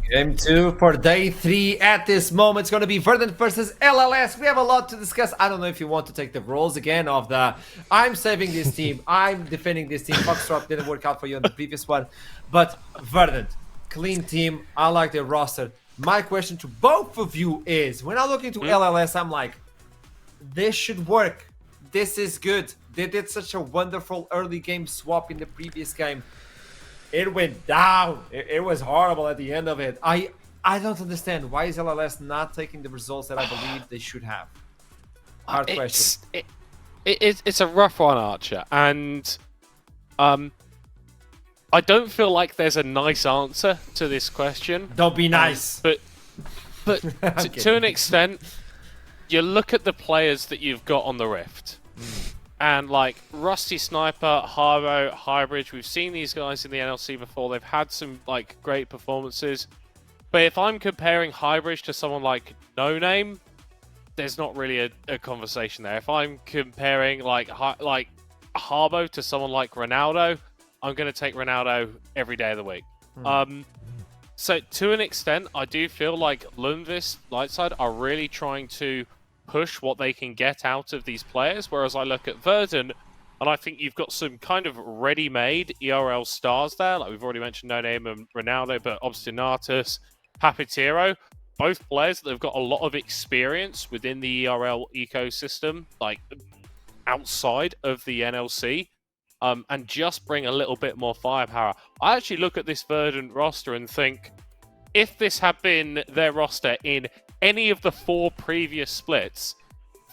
Game 2 for day 3 at this moment. It's going to be Verdant versus LLS. We have a lot to discuss. I don't know if you want to take the roles again of the I'm saving this team, I'm defending this team. Foxtrot didn't work out for you on the previous one. But Verdant, clean team. I like their roster. My question to both of you is, when I look into LLS, I'm like, this should work. This is good. They did such a wonderful early game swap in the previous game. It went down. It was horrible at the end of it. I don't understand. Why is LLS not taking the results that I believe they should have? Hard question. It's a rough one, Archer. And I don't feel like there's a nice answer to this question. Don't be nice. But to an extent, you look at the players that you've got on the Rift. And like Rusty Sniper, Haro, Highbridge, we've seen these guys in the NLC before. They've had some like great performances. But if I'm comparing Highbridge to someone like No Name, there's not really a conversation there. If I'm comparing like Harbo to someone like Ronaldo, I'm going to take Ronaldo every day of the week. So to an extent, I do feel like Lundqvist, Lightside are really trying to push what they can get out of these players, whereas I look at Verdant, and I think you've got some kind of ready-made ERL stars there, like we've already mentioned No Name and Ronaldo, but Obstinatus, Papitero, both players that have got a lot of experience within the ERL ecosystem, like outside of the NLC, and just bring a little bit more firepower. I actually look at this Verdant roster and think, if this had been their roster in any of the 4 previous splits,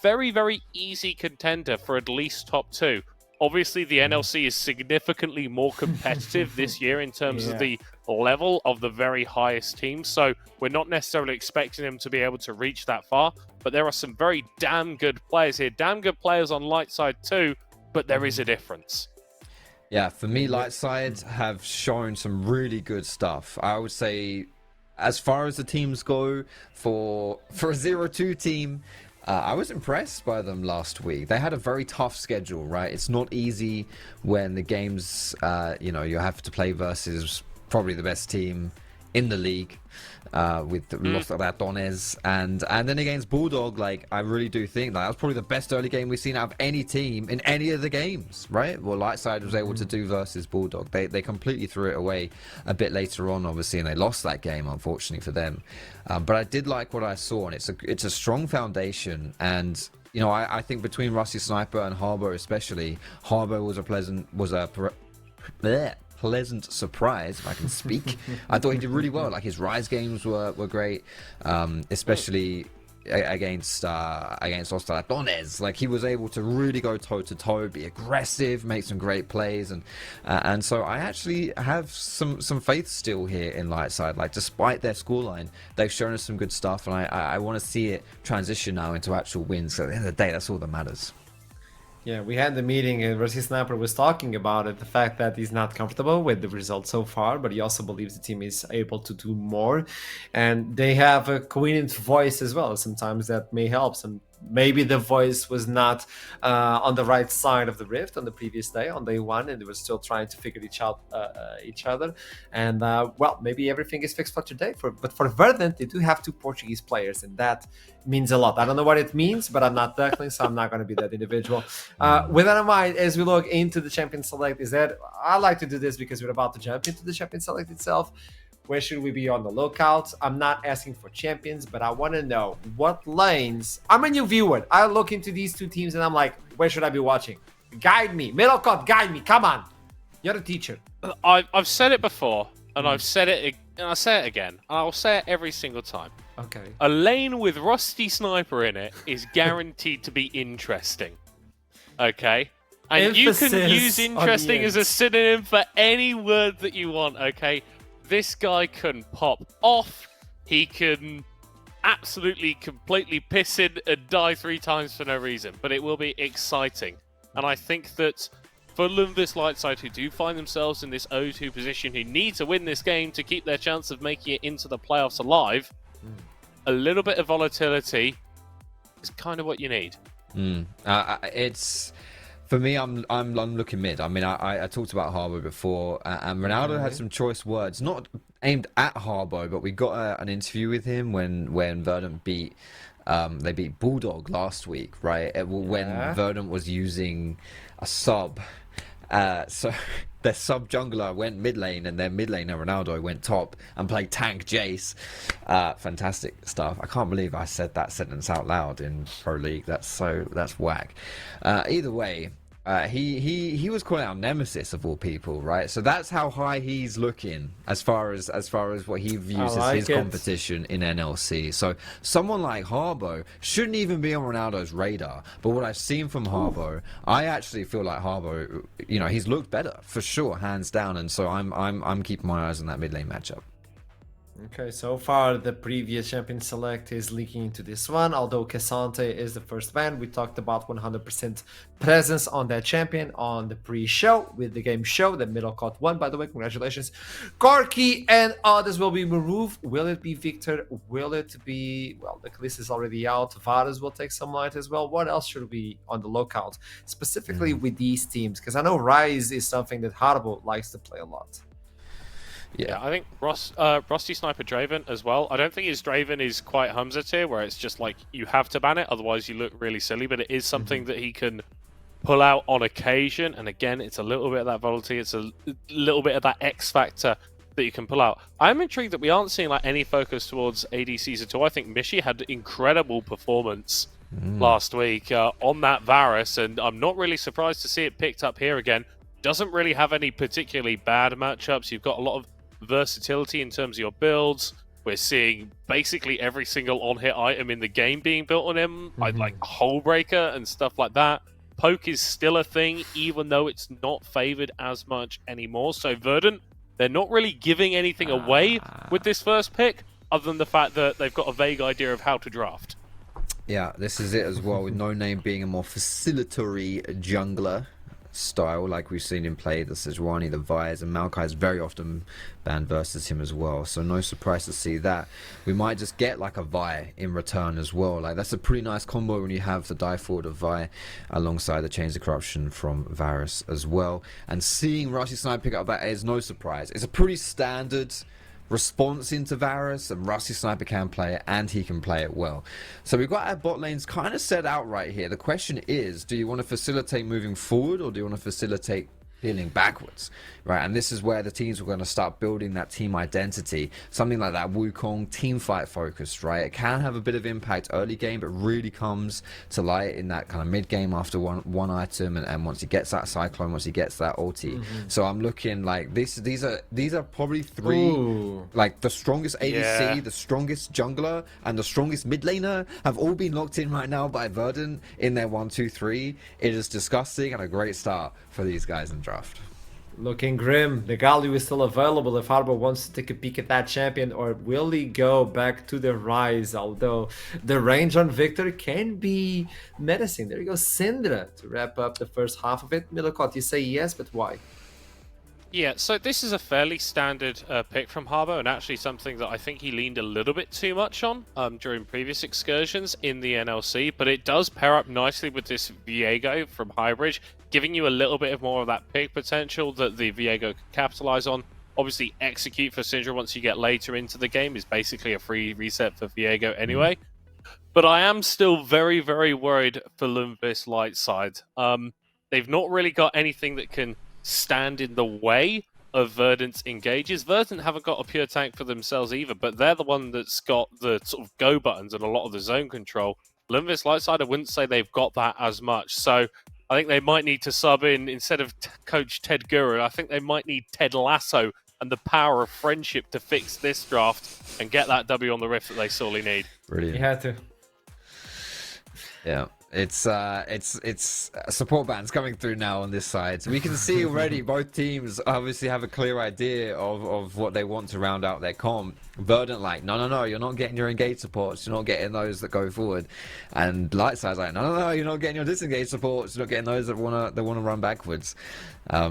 very, very easy contender for at least top 2. Obviously, the NLC is significantly more competitive this year in terms of the level of the very highest teams, so we're not necessarily expecting them to be able to reach that far, but there are some very damn good players here. Damn good players on Lightside too, but there is a difference. Yeah, for me, Lightside have shown some really good stuff. I would say, as far as the teams go, for a 0-2 team, I was impressed by them last week. They had a very tough schedule, right? It's not easy when the games, you have to play versus probably the best team in the league, with Los Ratones, and then against Bulldog. Like, I really do think that was probably the best early game we've seen out of any team in any of the games, right? Well, Lightside was able to do versus Bulldog. They completely threw it away a bit later on, obviously, and they lost that game, unfortunately for them. But I did like what I saw, and it's a strong foundation. And I think between Rusty Sniper and Harbo, especially, Harbo was a pleasant surprise, if I can speak. I thought he did really well. Like, his Rise games were great, especially against Los Ratones. Like, he was able to really go toe to toe, be aggressive, make some great plays, and so I actually have some faith still here in Lightside. Like, despite their scoreline, they've shown us some good stuff, and I want to see it transition now into actual wins. So at the end of the day, that's all that matters. Yeah, we had the meeting and Rusty Sniper was talking about it, the fact that he's not comfortable with the results so far, but he also believes the team is able to do more. And they have a coherent voice as well. Sometimes that may help. Maybe the voice was not on the right side of the rift on the previous day, on day 1, and they were still trying to figure each other. And well, maybe everything is fixed for today. But for Verdant, they do have 2 Portuguese players, and that means a lot. I don't know what it means, but I'm not duckling, so I'm not going to be that individual. With that in mind, as we look into the Champion Select, I like to do this because we're about to jump into the Champion Select itself. Where should we be on the lookout? I'm not asking for champions, but I want to know what lanes. I'm a new viewer. I look into these 2 teams and I'm like, where should I be watching? Guide me. Middle cut, guide me. Come on. You're a teacher. I've said it before, and I've said it, and I'll say it again. And I'll say it every single time. Okay. A lane with Rusty Sniper in it is guaranteed to be interesting. Okay? And Emphasis you can use interesting as a synonym for any word that you want, okay? This guy can pop off. He can absolutely, completely piss in and die 3 times for no reason. But it will be exciting. And I think that for Lundqvist Lightside, who do find themselves in this 0-2 position, who need to win this game to keep their chance of making it into the playoffs alive, a little bit of volatility is kind of what you need. It's... For me, I'm looking mid. I mean, I talked about Harbour before, and Ronaldo had some choice words. Not aimed at Harbo, but we got an interview with him when Verdant beat they beat Bulldog last week, right? When Verdant was using a sub, so their sub jungler went mid lane, and their mid laner Ronaldo went top and played tank Jace. Fantastic stuff. I can't believe I said that sentence out loud in Pro League. That's whack. Either way. He was calling out Nemesis of all people, right? So that's how high he's looking as far as what he views as his competition in NLC. So someone like Harbo shouldn't even be on Ronaldo's radar. But what I've seen from Harbo, I actually feel like Harbo, he's looked better for sure, hands down. And so I'm keeping my eyes on that mid lane matchup. Okay, so far the previous champion select is leaking into this one, although Cassante is the first ban. We talked about 100% presence on that champion on the pre-show with the game show that Middlecott won, by the way. Congratulations. Corki and others will be removed. Will it be Victor? Will it be, well, the list is already out. Varus will take some light as well. What else should be on the lookout, specifically with these teams? Because I know Rise is something that Harbo likes to play a lot. Yeah, I think Rusty Sniper Draven as well. I don't think his Draven is quite Hamza tier, where it's just like you have to ban it, otherwise you look really silly, but it is something that he can pull out on occasion, and again, it's a little bit of that volatility, it's a little bit of that X factor that you can pull out. I'm intrigued that we aren't seeing like any focus towards ADCs at all. I think Mishi had incredible performance last week on that Varus, and I'm not really surprised to see it picked up here again. Doesn't really have any particularly bad matchups. You've got a lot of versatility in terms of your builds. We're seeing basically every single on-hit item in the game being built on him, like Hullbreaker and stuff like that. Poke is still a thing, even though it's not favored as much anymore. So Verdant, they're not really giving anything away with this first pick, other than the fact that they've got a vague idea of how to draft. Yeah, this is it as well, with No Name being a more facilitatory jungler style, like we've seen him play the Sejuani, the Vyres, and Maokai is very often banned versus him as well, so no surprise to see that. We might just get like a Vi in return as well. Like, that's a pretty nice combo when you have the die forward of Vi alongside the Chains of Corruption from Varus as well. And seeing Rusty Sniper pick up that is no surprise. It's a pretty standard response into Varus, and Rusty Sniper can play it, and he can play it well. So we've got our bot lanes kind of set out right here. The question is, do you want to facilitate moving forward, or do you want to facilitate healing backwards, right? And this is where the teams were going to start building that team identity, something like that Wukong team fight focused, right? It can have a bit of impact early game, but really comes to light in that kind of mid game after one item, and once he gets that Cyclone, once he gets that ulti. So I'm looking like these are probably three, like the strongest ADC, the strongest jungler, and the strongest mid laner have all been locked in right now by Verdant in their 1, 2, 3. It is disgusting, and a great start for these guys in draft. Looking grim. The Galio is still available if Harbo wants to take a peek at that champion, or will he go back to the Rise? Although the range on Victor can be menacing. There you go, Syndra to wrap up the first half of it. Middlecott, you say yes, but why? Yeah, so this is a fairly standard pick from Harbo, and actually something that I think he leaned a little bit too much on during previous excursions in the NLC, but it does pair up nicely with this Viego from Highbridge, giving you a little bit of more of that pick potential that the Viego can capitalize on. Obviously, execute for Syndra once you get later into the game is basically a free reset for Viego anyway. But I am still very, very worried for Lundqvist Lightside. They've not really got anything that can stand in the way of Verdant's engages. Verdant haven't got a pure tank for themselves either, but they're the one that's got the sort of go buttons and a lot of the zone control. Lundqvist Lightside, I wouldn't say they've got that as much, so I think they might need to sub in, instead of Coach Ted Guru, I think they might need Ted Lasso and the power of friendship to fix this draft and get that W on the Rift that they sorely need. Brilliant. You had to. Yeah. It's support bans coming through now on this side. So we can see already both teams obviously have a clear idea of what they want to round out their comp. Verdant like, no, you're not getting your engage supports, you're not getting those that go forward. And Lightside's like, no, you're not getting your disengage supports, you're not getting those that wanna run backwards.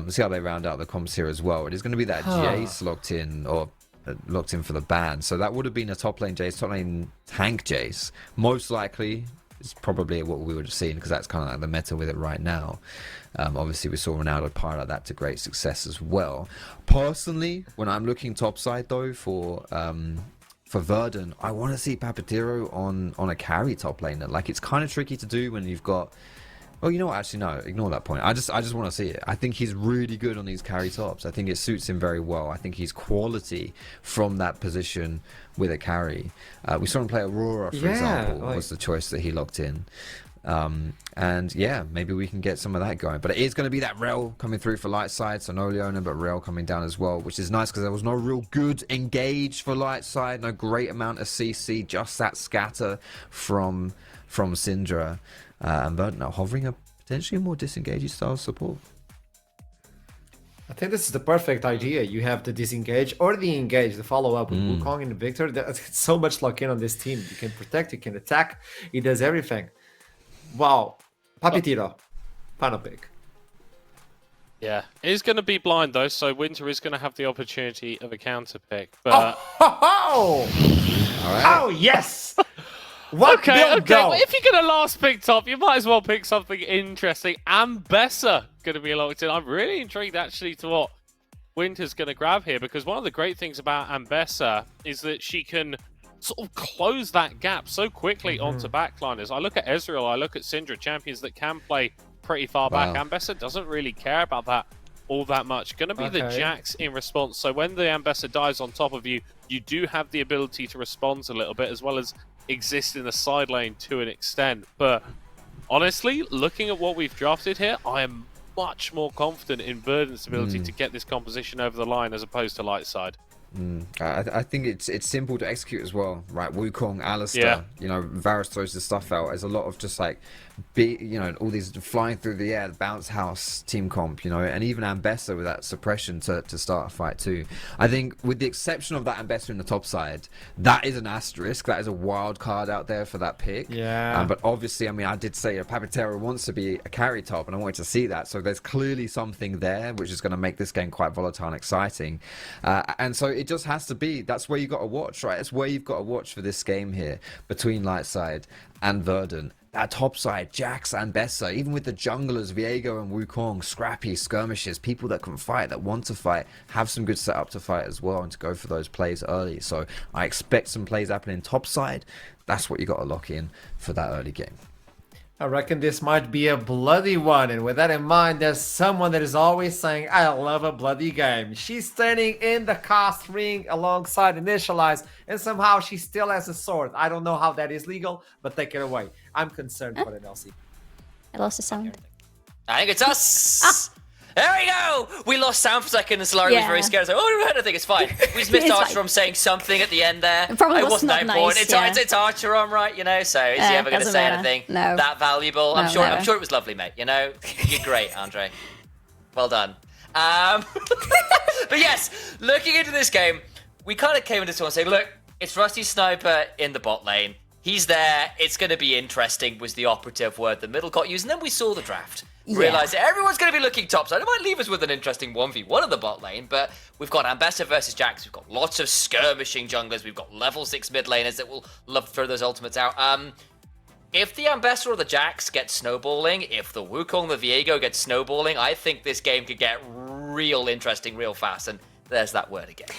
See how they round out the comps here as well. It is going to be that Jace locked in for the ban. So that would have been a top lane Jace, top lane tank Jace, most likely. is probably what we would have seen, because that's kind of like the meta with it right now. Obviously, we saw Ronaldo pilot that to great success as well. Personally, when I'm looking topside though for Verdant, I want to see Papatero on a carry top laner. Like, it's kind of tricky to do when you've got. Oh, you know what? Actually, no. Ignore that point. I just want to see it. I think he's really good on these carry tops. I think it suits him very well. I think he's quality from that position with a carry. We saw him play Aurora, for example, was the choice that he locked in. And yeah, maybe we can get some of that going. But it is going to be that Rel coming through for Lightside. So no Leona, but Rel coming down as well, which is nice because there was no real good engage for Lightside. No great amount of CC, just that scatter from Syndra. And Verdant now hovering a potentially more disengaged style support. I think this is the perfect idea. You have the disengage or the engage, the follow-up with Wukong and Victor. There's so much lock-in on this team. You can protect, you can attack. He does everything. Wow. Papatero. Final pick. Yeah. It is going to be blind, though, so Winter is going to have the opportunity of a counter pick. But... All right. Oh, yes! Okay. Well, if you're going to last pick top, you might as well pick something interesting. Ambessa going to be locked in. I'm really intrigued, actually, to what Winter's going to grab here, because one of the great things about Ambessa is that she can sort of close that gap so quickly onto backliners. I look at Ezreal, I look at Syndra, champions that can play pretty far back. Ambessa doesn't really care about that all that much. Going to be the Jax in response. So when the Ambessa dives on top of you, you do have the ability to respond a little bit, as well as exist in the side lane to an extent. But honestly, looking at what we've drafted here, I am much more confident in Verdant's ability to get this composition over the line as opposed to Lightside. I think it's simple to execute as well, right? Wukong, Alistair, you know, Varus throws this stuff out. There's a lot of just like, all these flying through the air, the bounce house team comp, and even Ambessa with that suppression to start a fight too. I think with the exception of that Ambessa in the top side, that is an asterisk. That is a wild card out there for that pick. Yeah. But obviously, I mean, I did say Papatero wants to be a carry top, and I wanted to see that. So there's clearly something there, which is going to make this game quite volatile and exciting. And so it just has to be, that's where you got to watch, right? That's where you've got to watch for this game here between Lightside and Verdant. That top side, Jax and Bessa, even with the junglers, Viego and Wukong, scrappy skirmishes, people that can fight, that want to fight, have some good setup to fight as well, and to go for those plays early. So I expect some plays happening top side. That's what you got to lock in for that early game. I reckon this might be a bloody one, and with that in mind, there's someone that is always saying, I love a bloody game. She's standing in the cast ring alongside Initialize, and somehow she still has a sword. I don't know how that is legal, but take it away. I'm concerned for NLC. I lost the sound. I think it's us! There we go! We lost sound for a second and Solari was very scared. I was like, oh, I don't think it's fine. We just missed Archeron saying something at the end there. It probably wasn't that important. Nice, it's Archeron, right? So is he ever going to say anything that valuable? I'm sure it was lovely, mate. You're great, Andre. Well done. But yes, looking into this game, we kind of came into this one saying, look, it's Rusty Sniper in the bot lane. He's there. It's going to be interesting was the operative word the middle got used. And then we saw the draft. Realised that everyone's going to be looking topside. It might leave us with an interesting 1v1 in the bot lane, but we've got Ambessa versus Jax. We've got lots of skirmishing junglers. We've got level 6 mid laners that will love to throw those ultimates out. If the Ambessa or the Jax get snowballing, if the Wukong, the Viego get snowballing, I think this game could get real interesting real fast. And there's that word again.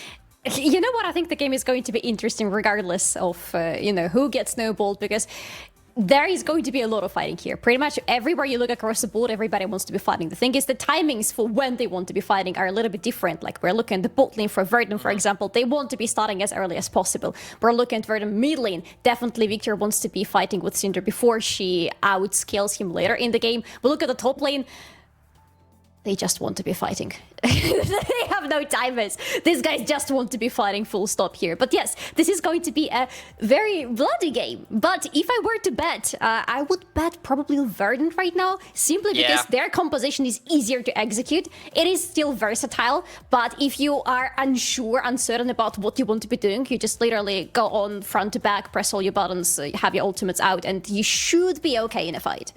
You know what? I think the game is going to be interesting regardless of, who gets snowballed, because there is going to be a lot of fighting here. Pretty much everywhere you look across the board, everybody wants to be fighting. The thing is, the timings for when they want to be fighting are a little bit different. Like, we're looking at the bot lane for Verdant, for example. They want to be starting as early as possible. We're looking at Verdant mid lane. Definitely Victor wants to be fighting with Syndra before she outscales him later in the game. We look at the top lane. They just want to be fighting. They have no timers. These guys just want to be fighting, full stop here. But yes, this is going to be a very bloody game. But if I were to bet, I would bet probably Verdant right now, simply because their composition is easier to execute. It is still versatile, but if you are unsure, uncertain about what you want to be doing, you just literally go on front to back, press all your buttons, have your ultimates out, and you should be okay in a fight.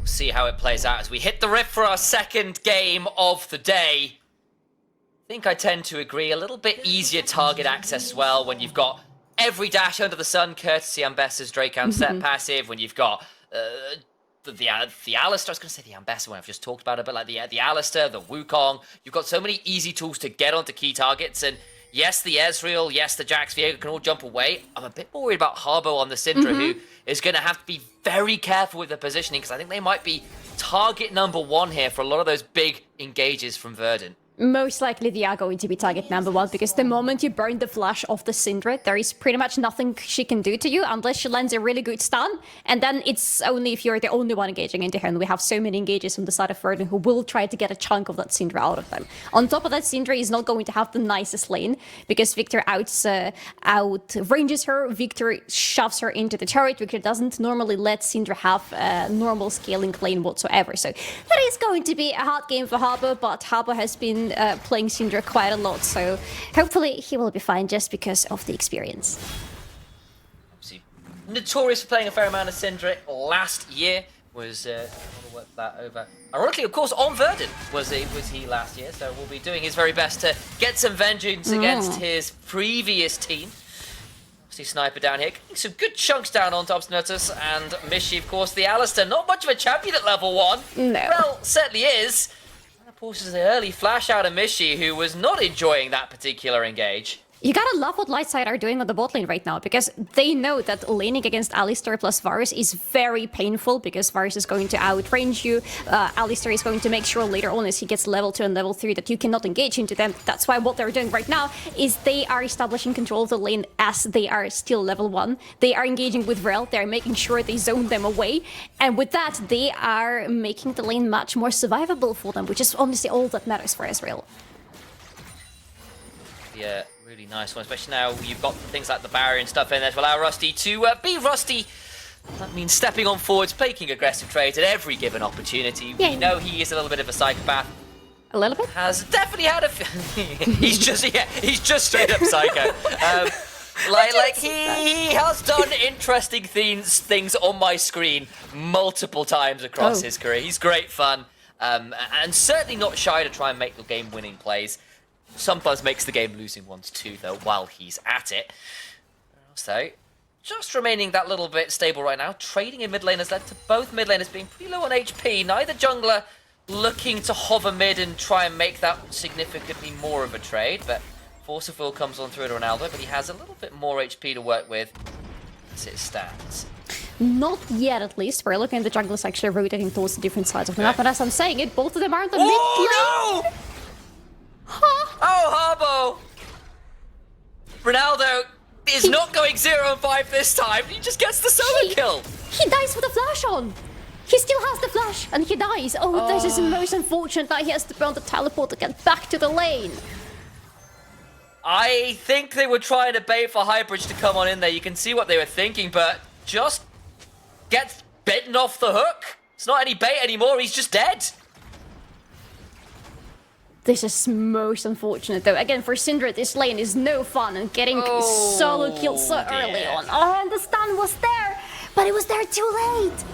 See how it plays out as we hit the rift for our second game of the day. I think I tend to agree. A little bit easier target access as well when you've got every dash under the sun, courtesy Ambessa's Drakehound set passive, when you've got the Alistair, I was going to say the Ambessa when I've just talked about it, but like the Alistair, the Wukong, you've got so many easy tools to get onto key targets, and yes, the Ezreal, yes, the Jax Viego can all jump away. I'm a bit more worried about Harbo on the Syndra, who is going to have to be very careful with the positioning, because I think they might be target number 1 here for a lot of those big engages from Verdant. Most likely they are going to be target number 1, because the moment you burn the flash off the Syndra, there is pretty much nothing she can do to you unless she lands a really good stun, and then it's only if you're the only one engaging into her, and we have so many engages on the side of Verdant who will try to get a chunk of that Syndra out of them. On top of that, Syndra is not going to have the nicest lane, because Victor outranges her, Victor shoves her into the turret, Victor doesn't normally let Syndra have a normal scaling lane whatsoever, so that is going to be a hard game for Harbo, but Harbo has been playing Syndra quite a lot, so hopefully he will be fine just because of the experience. Obviously, notorious for playing a fair amount of Syndra last year. Was work that over. Ironically, of course, on Verdant was he last year, so we'll be doing his very best to get some vengeance against his previous team. See Sniper down here, getting some good chunks down on Obstinatus, and Mishy, of course, the Alistair, not much of a champion at level 1. No. Well, certainly is. Forces an early flash out of Mishy, who was not enjoying that particular engage. You gotta love what Lightside are doing on the bot lane right now, because they know that laning against Alistar plus Varus is very painful, because Varus is going to outrange you, Alistar is going to make sure later on as he gets level 2 and level 3 that you cannot engage into them. That's why what they're doing right now is they are establishing control of the lane as they are still level 1. They are engaging with Rel, they're making sure they zone them away, and with that they are making the lane much more survivable for them, which is honestly all that matters for Ezreal. Yeah. Really nice one, especially now you've got things like the barrier and stuff in there to allow Rusty to be Rusty. That means stepping on forwards, making aggressive trades at every given opportunity. Yeah. We know he is a little bit of a psychopath. A little bit? Has definitely had a... he's just straight up psycho. Like he has done interesting things on my screen multiple times across his career. He's great fun, and certainly not shy to try and make the game-winning plays. Sometimes makes the game losing ones too, though, while he's at it. So, just remaining that little bit stable right now. Trading in mid lane has led to both mid laners being pretty low on HP. Neither jungler looking to hover mid and try and make that significantly more of a trade, but Force of Will comes on through to Ronaldo, but he has a little bit more HP to work with as it stands. Not yet, at least. We're looking at the junglers actually rotating towards the different sides of the map, and as I'm saying it, both of them are in the mid lane. No! Oh, Harbo! Ronaldo is not going 0-5 this time. He just gets the solo kill. He dies with a flash on. He still has the flash, and he dies. Oh, this is most unfortunate that he has to burn the teleport to get back to the lane. I think they were trying to bait for Highbridge to come on in there. You can see what they were thinking, but just gets bitten off the hook. It's not any bait anymore. He's just dead. This is most unfortunate, though. Again, for Syndra, this lane is no fun, and getting solo killed so early on. Oh, and the stun was there, but it was there too late.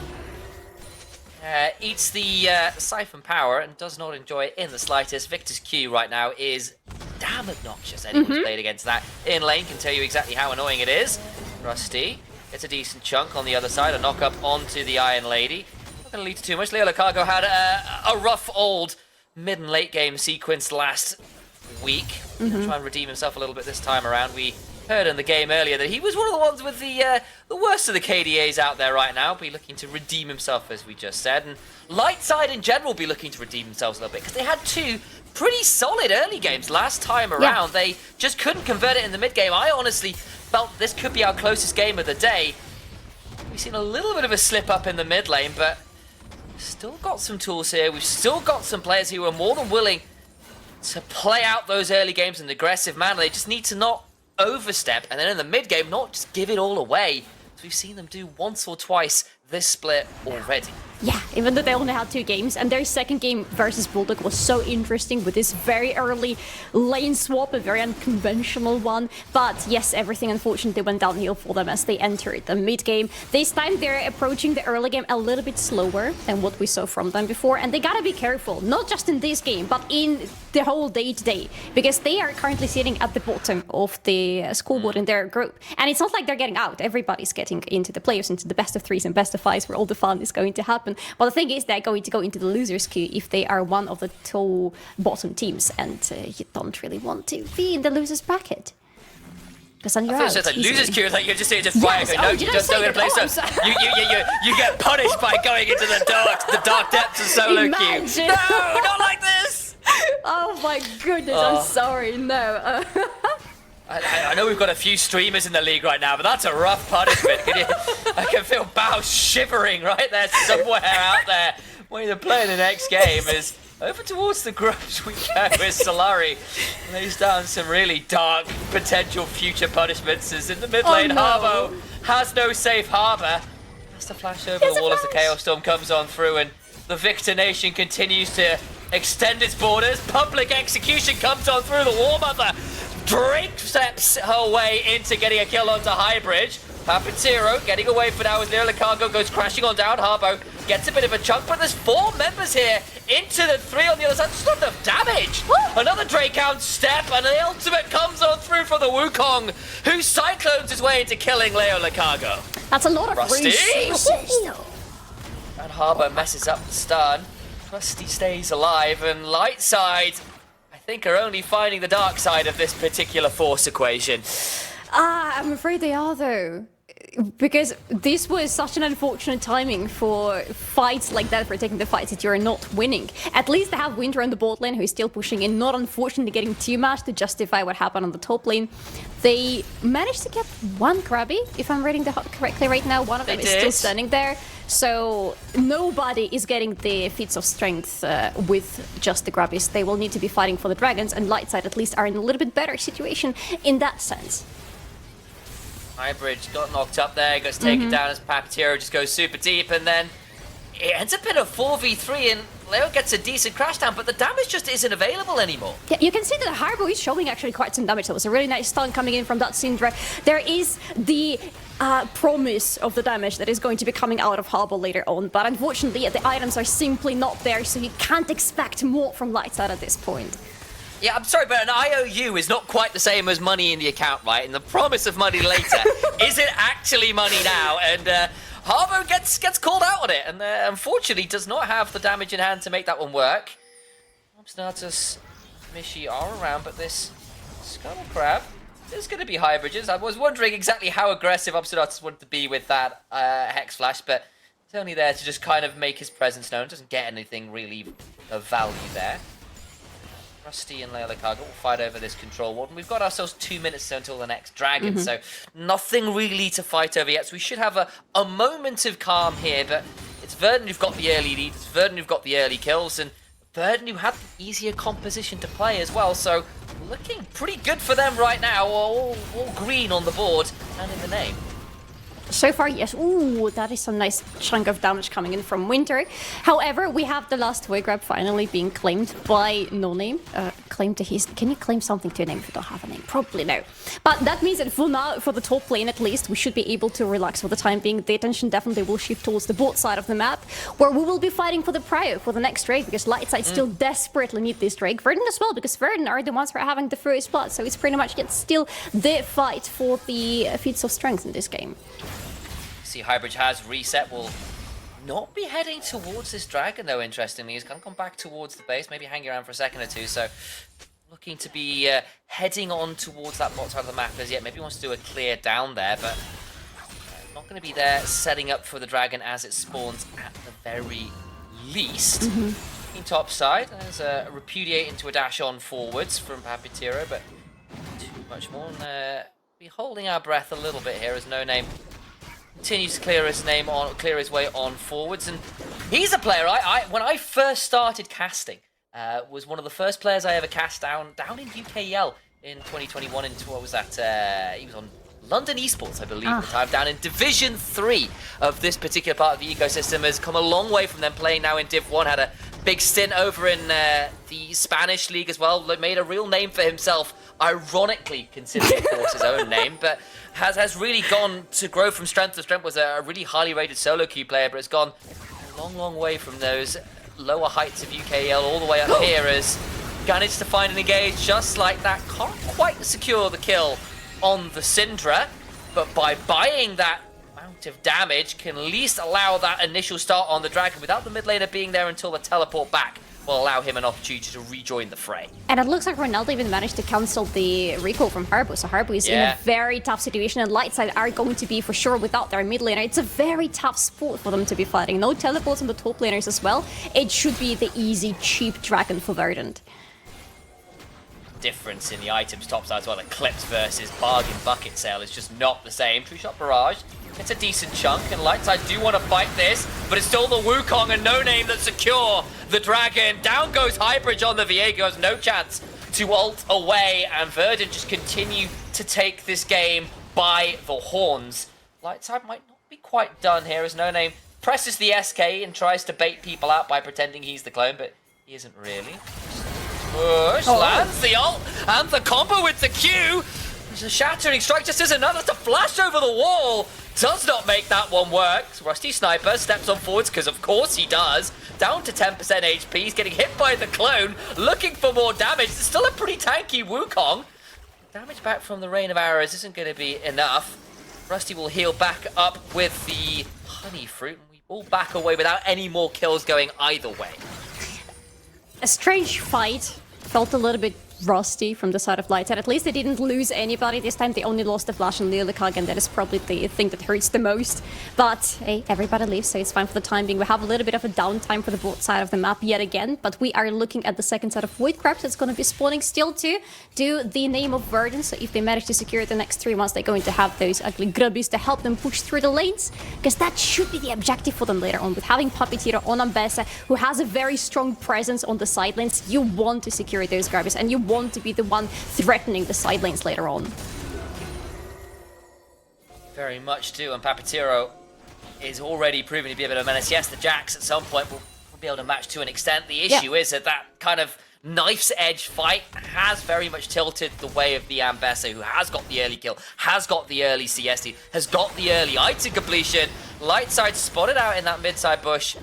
Eats the siphon power and does not enjoy it in the slightest. Victor's Q right now is damn obnoxious. Anyone who's played against that in lane can tell you exactly how annoying it is. Rusty gets a decent chunk on the other side, a knock up onto the Iron Lady. Not going to lead to too much. Leo Lucago had a rough old mid and late game sequence last week. Try and redeem himself a little bit this time around. We heard in the game earlier that he was one of the ones with the worst of the KDAs out there right now. Be looking to redeem himself, as we just said, and Lightside in general be looking to redeem themselves a little bit, because they had two pretty solid early games last time around. They just couldn't convert it in the mid game. I honestly felt this could be our closest game of the day. We've seen a little bit of a slip up in the mid lane, but still got some tools here. We've still got some players who are more than willing to play out those early games in an aggressive manner. They just need to not overstep, and then in the mid game, not just give it all away. So we've seen them do once or twice this split already. Yeah, even though they only had 2 games, and their second game versus Bulldog was so interesting with this very early lane swap, a very unconventional one. But yes, everything unfortunately went downhill for them as they entered the mid game. This time they're approaching the early game a little bit slower than what we saw from them before, and they gotta be careful, not just in this game, but in the whole day-to-day, because they are currently sitting at the bottom of the scoreboard in their group. And it's not like they're getting out, everybody's getting into the playoffs, into the best of 3s and best of 5s where all the fun is going to happen. But the thing is, they're going to go into the losers queue if they are one of the 2 bottom teams, and you don't really want to be in the losers bracket. Because then you're out. It's a losers queue, like you're just right. Yes. No, you just don't get to play. So you get punished by going into the dark depths of solo queue. No, not like this. Oh my goodness, I'm sorry. No. I know we've got a few streamers in the league right now, but that's a rough punishment. I can feel Bao shivering right there somewhere out there. When you're playing the next game is over towards the grubs we go with Solari. Lays down some really dark potential future punishments as in the mid lane. Harbo has no safe harbor. Has to flash over the wall as the Chaos Storm comes on through, and the Victor Nation continues to extend its borders. Public execution comes on through the War Mother. Drake steps her way into getting a kill onto Highbridge. Papatero getting away for now as Leo Cargo goes crashing on down. Harbo gets a bit of a chunk, but there's 4 members here into the 3 on the other side. Just not enough damage. Another Drakehound step, and the ultimate comes on through for the Wukong, who cyclones his way into killing Leo Cargo. That's a lot of Rusty. And Harbo messes up the stun. Rusty stays alive, and Lightside, I think, are only finding the dark side of this particular force equation. I'm afraid they are, though. Because this was such an unfortunate timing for fights like that, for taking the fights that you're not winning. At least they have Winter on the bot lane, who is still pushing in, not unfortunately getting too much to justify what happened on the top lane. They managed to get 1 Krabby, if I'm reading the HUD correctly right now. One of them is still standing there. So nobody is getting the feats of strength with just the Grabbies. They will need to be fighting for the dragons, and Lightside at least are in a little bit better situation in that sense. Highbridge got knocked up there, gets taken down as Papatero just goes super deep, and then it ends up in a 4v3, and Leo gets a decent crash down, but the damage just isn't available anymore. Yeah, you can see that Harbo is showing actually quite some damage. That was a really nice stun coming in from that Syndra. There is the promise of the damage that is going to be coming out of Harbo later on, but unfortunately the items are simply not there, so you can't expect more from Lightside at this point. Yeah, I'm sorry, but an IOU is not quite the same as money in the account, right? And the promise of money later isn't actually money now, and Harbo gets called out on it, and unfortunately does not have the damage in hand to make that one work. Obstinatus, Mishi are around, but this Scuttle Crab is going to be Highbridges. I was wondering exactly how aggressive Obstinatus wanted to be with that Hex Flash, but it's only there to just kind of make his presence known. Doesn't get anything really of value there. Rusty and Leo Cargo will fight over this control ward. And we've got ourselves 2 minutes until the next dragon, so nothing really to fight over yet. So we should have a moment of calm here, but it's Verdant who've got the early lead, it's Verdant who've got the early kills, and Verdant who had the easier composition to play as well. So looking pretty good for them right now, all green on the board and in the name. So far, yes. Ooh, that is some nice chunk of damage coming in from Winter. However, we have the last toy grab finally being claimed by No Name. Claim to his. Can you claim something to a name if you don't have a name? Probably no. But that means that for now, for the top lane at least, we should be able to relax for the time being. The attention definitely will shift towards the bot side of the map, where we will be fighting for the prio for the next Drake, because Lightside still desperately need this Drake. Verdant as well, because Verdant are the ones who are having the first blood, so it's pretty much yet still the fight for the feats of strength in this game. See, Highbridge has reset, will not be heading towards this dragon though, interestingly. He's going to come back towards the base, maybe hang around for a second or two, so looking to be heading on towards that bot side of the map as yet. Maybe he wants to do a clear down there, but not going to be there setting up for the dragon as it spawns at the very least. In top side, there's a repudiate into a dash on forwards from Papatero, but too much more. And be holding our breath a little bit here as No Name continues to clear his way on forwards, and he's a player when I first started casting, was one of the first players I ever cast down in UKEL in 2021. Into what was that? He was on London Esports, I believe, at the time, down in Division 3 of this particular part of the ecosystem, has come a long way from them playing now in Div 1, had a big stint over in the Spanish league as well, made a real name for himself, ironically considering, of course, his own name, but has really gone to grow from strength to strength, was a really highly rated solo queue player, but it's gone a long, long way from those lower heights of UKL all the way up here as managed to find an engage just like that. Can't quite secure the kill on the Syndra, but by buying that amount of damage can at least allow that initial start on the Dragon without the mid laner being there until the teleport back will allow him an opportunity to rejoin the fray. And it looks like Ronaldo even managed to cancel the recall from Harbo, so Harbo is in a very tough situation, and Lightside are going to be for sure without their mid laner. It's a very tough spot for them to be fighting. No teleports on the top laners as well. It should be the easy, cheap Dragon for Verdant. Difference in the items topside as well. Eclipse versus bargain bucket sale is just not the same. True Shot Barrage, it's a decent chunk, and Lightside do want to fight this, but it's still the Wukong and No Name that secure the Dragon. Down goes Highbridge on the Viego, has no chance to ult away, and Verdant just continue to take this game by the horns. Lightside might not be quite done here as No Name presses the SK and tries to bait people out by pretending he's the clone, but he isn't really. Push, lands the ult, and the combo with the Q. There's a shattering strike, just as another to flash over the wall. Does not make that one work. Rusty Sniper steps on forwards, because of course he does. Down to 10% HP, he's getting hit by the clone, looking for more damage. It's still a pretty tanky Wukong. Damage back from the Rain of Arrows isn't going to be enough. Rusty will heal back up with the Honey Fruit, and we all back away without any more kills going either way. A strange fight. Felt a little bit rusty from the side of Lightside. At least they didn't lose anybody this time. They only lost the Flash and Lillikag, and that is probably the thing that hurts the most. But hey, everybody leaves, so it's fine for the time being. We have a little bit of a downtime for the both side of the map yet again, but we are looking at the second side of Void Crabs that's going to be spawning still to do the name of Verdant. So if they manage to secure it the next 3 months, they're going to have those ugly grubbies to help them push through the lanes, because that should be the objective for them later on. With having Puppeteer on Ambessa, who has a very strong presence on the side lanes, you want to secure those grubbies, and you want to be the one threatening the side lanes later on. Very much do, and Papatero is already proving to be a bit of a menace. Yes, the Jax at some point will be able to match to an extent. The issue is that kind of knife's edge fight has very much tilted the way of the Ambessa, who has got the early kill, has got the early CSD, has got the early item completion. Lightside spotted out in that mid-side bush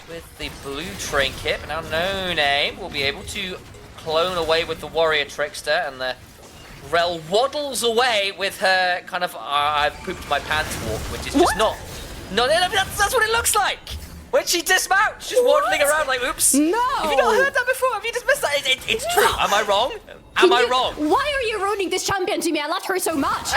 with the blue trinket, but now No Name will be able to clone away with the Warrior Trickster, and the Rel waddles away with her kind of I've pooped my pants walk, which is just not that's what it looks like when she dismounts, just waddling around like, oops. No! Have you not heard that before? Have you dismissed that? It's true. Am I wrong? Am I wrong? Why are you ruining this champion to me? I loved her so much.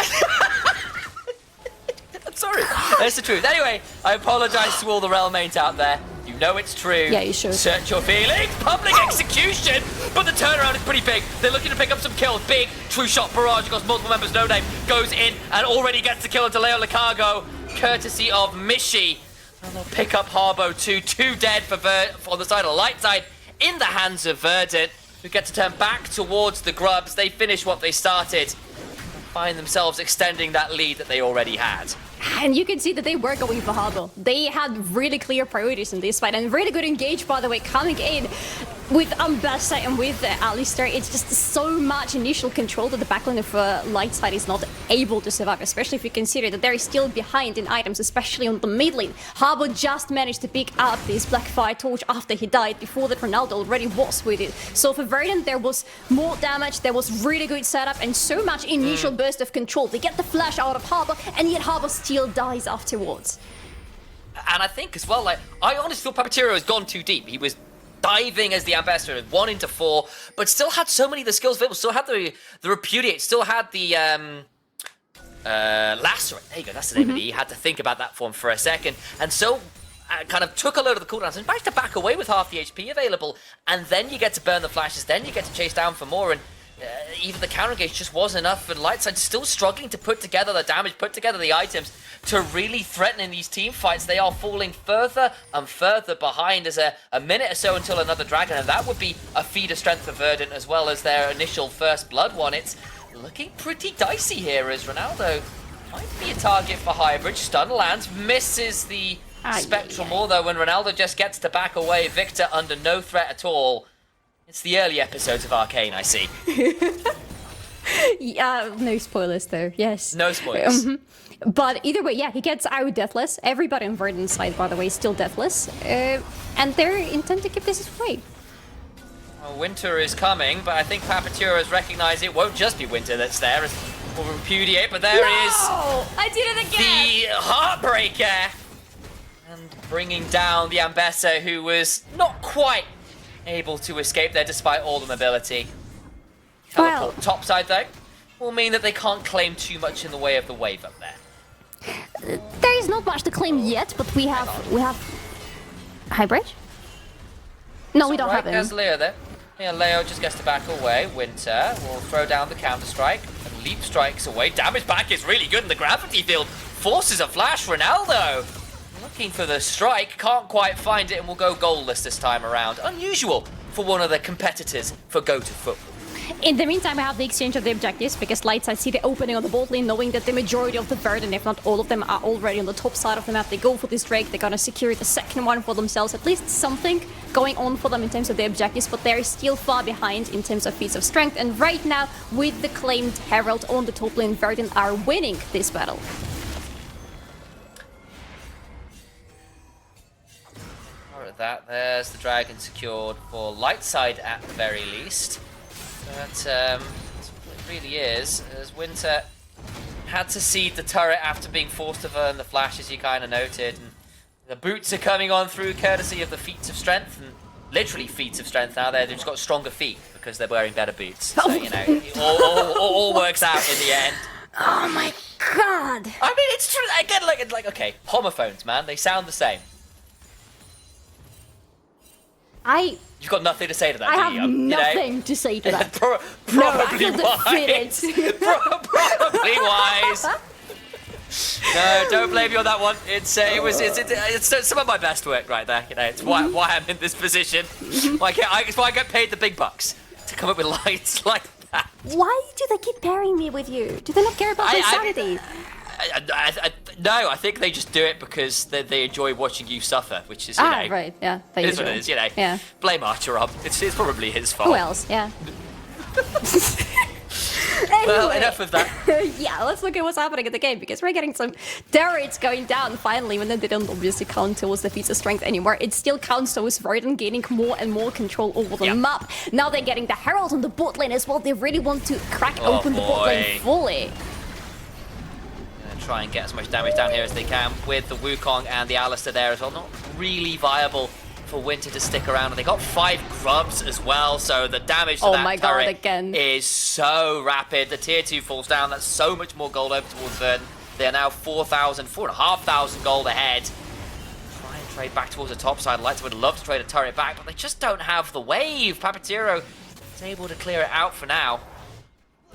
I'm sorry. That's the truth. Anyway, I apologize to all the Rel mates out there. You know it's true. Yeah, you should. Search your feelings. Public execution. But the turnaround is pretty big. They're looking to pick up some kills. Big true shot barrage across multiple members. No Name goes in and already gets the kill into Leo Licago, courtesy of Mishi. And they'll pick up Harbo too. 2 dead for on the side of Lightside, in the hands of Verdant, who get to turn back towards the Grubs. They finish what they started, find themselves extending that lead that they already had. And you can see that they were going for Harbo. They had really clear priorities in this fight, and really good engage, by the way, coming in with Ambessa and with Alistair. It's just so much initial control that the backline of Lightside is not able to survive, especially if you consider that they're still behind in items, especially on the mid lane. Harbo just managed to pick up this Blackfire Torch after he died. Before that, Ronaldo already was with it. So for Verdant, there was more damage, there was really good setup, and so much initial burst of control. They get the flash out of Harbo, and yet Harbo still dies afterwards. And I think as well, like, I honestly feel Papatero has gone too deep. He was diving as the ambassador, 1 into 4, but still had so many of the skills available. Still had the repudiate, still had the lacerate. There you go, that's the name of it. He had to think about that form for a second, and so kind of took a load of the cooldowns and managed to back away with half the HP available. And then you get to burn the flashes, then you get to chase down for more, and even the counter engage just wasn't enough. But Lightside still struggling to put together the damage, put together the items to really threaten in these team fights. They are falling further and further behind. As a minute or so until another dragon, and that would be a feed of strength for Verdant as well as their initial first blood one. It's looking pretty dicey here as Ronaldo Might be a target for Highbridge. Stun lands, misses the Spectral Maul though when Ronaldo just gets to back away. Victor under no threat at all. It's the early episodes of Arcane, I see. Yeah, no spoilers though, yes. No spoilers. But either way, yeah, he gets out deathless. Everybody on Verdant's side, by the way, is still deathless. And they're intent to keep this away. Well, Winter is coming, but I think Papaturo has recognized it won't just be Winter that's there. Will repudiate, but there is I did it again! the Heartbreaker! And bringing down the Ambessa, who was not quite able to escape there despite all the mobility. Teleport topside, though, will mean that they can't claim too much in the way of the wave up there. There is not much to claim yet, but we have Highbridge? No, we don't have him. There's Leo there. Yeah, Leo just gets to back away. Winter will throw down the counter strike and leap strikes away. Damage back is really good in the gravity field. Forces a flash. Ronaldo looking for the strike, can't quite find it, and will go goalless this time around. Unusual for one of the competitors for Go to Football. In the meantime, I have the exchange of the objectives because Lightside see the opening on the bot lane, knowing that the majority of the Verdant, if not all of them, are already on the top side of the map. They go for this Drake, they're gonna secure the second one for themselves. At least something going on for them in terms of the objectives, but they're still far behind in terms of feats of strength. And right now, with the claimed Herald on the top lane, Verdant are winning this battle. There's the dragon secured for Lightside at the very least. But it really is, as Winter had to cede the turret after being forced to burn the flash, as you kind of noted. And the boots are coming on through courtesy of the feats of strength, and literally feats of strength now. They've just got stronger feet because they're wearing better boots. So, you know, it all works out in the end. Oh my god! I mean, it's true. Again, like okay, homophones, man. They sound the same. You've got nothing to say to that, I do you? have nothing to say to that. Probably wise. Probably wise. No, don't blame me on that one. It's some of my best work right there. You know, it's why I'm in this position. It's why I get paid the big bucks to come up with lights like that. Why do they keep pairing me with you? Do they not care about my sanity? No, I think they just do it because they enjoy watching you suffer, which is, you know... right, yeah. It is what it is, you know. Yeah. Blame Archer up. It's probably his fault. Who else? Yeah. Well, enough of that. Yeah, let's look at what's happening in the game, because we're getting some turrets going down finally, even though they don't obviously count towards the feats of strength anymore. It still counts towards Verdant gaining more and more control over the map. Now they're getting the Herald on the bot lane as well. They really want to crack open the bot lane fully. Try and get as much damage down here as they can with the Wukong and the Alistair there as well. Not really viable for Winter to stick around, and they got 5 grubs as well, so the damage to that turret is so rapid. The tier 2 falls down. That's so much more gold over towards Verdant. They are now 4,500 gold ahead. Try and trade back towards the top side. Lightside would love to trade a turret back, but they just don't have the wave. Papaturo is able to clear it out for now.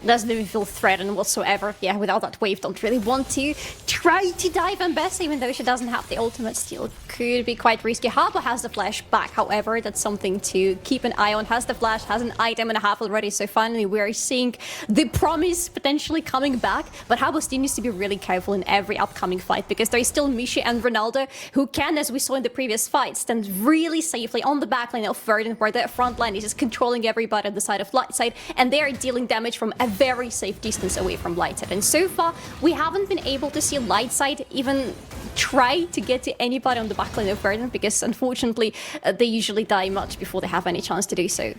Doesn't even feel threatened whatsoever. Yeah, without that wave, don't really want to try to dive Ambessa, even though she doesn't have the ultimate. Still could be quite risky. Harbour has the flash back, however, that's something to keep an eye on. Has the flash, has an item and a half already, so finally we're seeing the promise potentially coming back. But Harbour still needs to be really careful in every upcoming fight, because there is still Mishi and Ronaldo, who can, as we saw in the previous fight, stand really safely on the backline of Verdant, where the front line is just controlling everybody on the side of Lightside, and they are dealing damage from a very safe distance away from Lightside. And so far, we haven't been able to see Lightside even try to get to anybody on the backline of Verdant, because unfortunately, they usually die much before they have any chance to do so.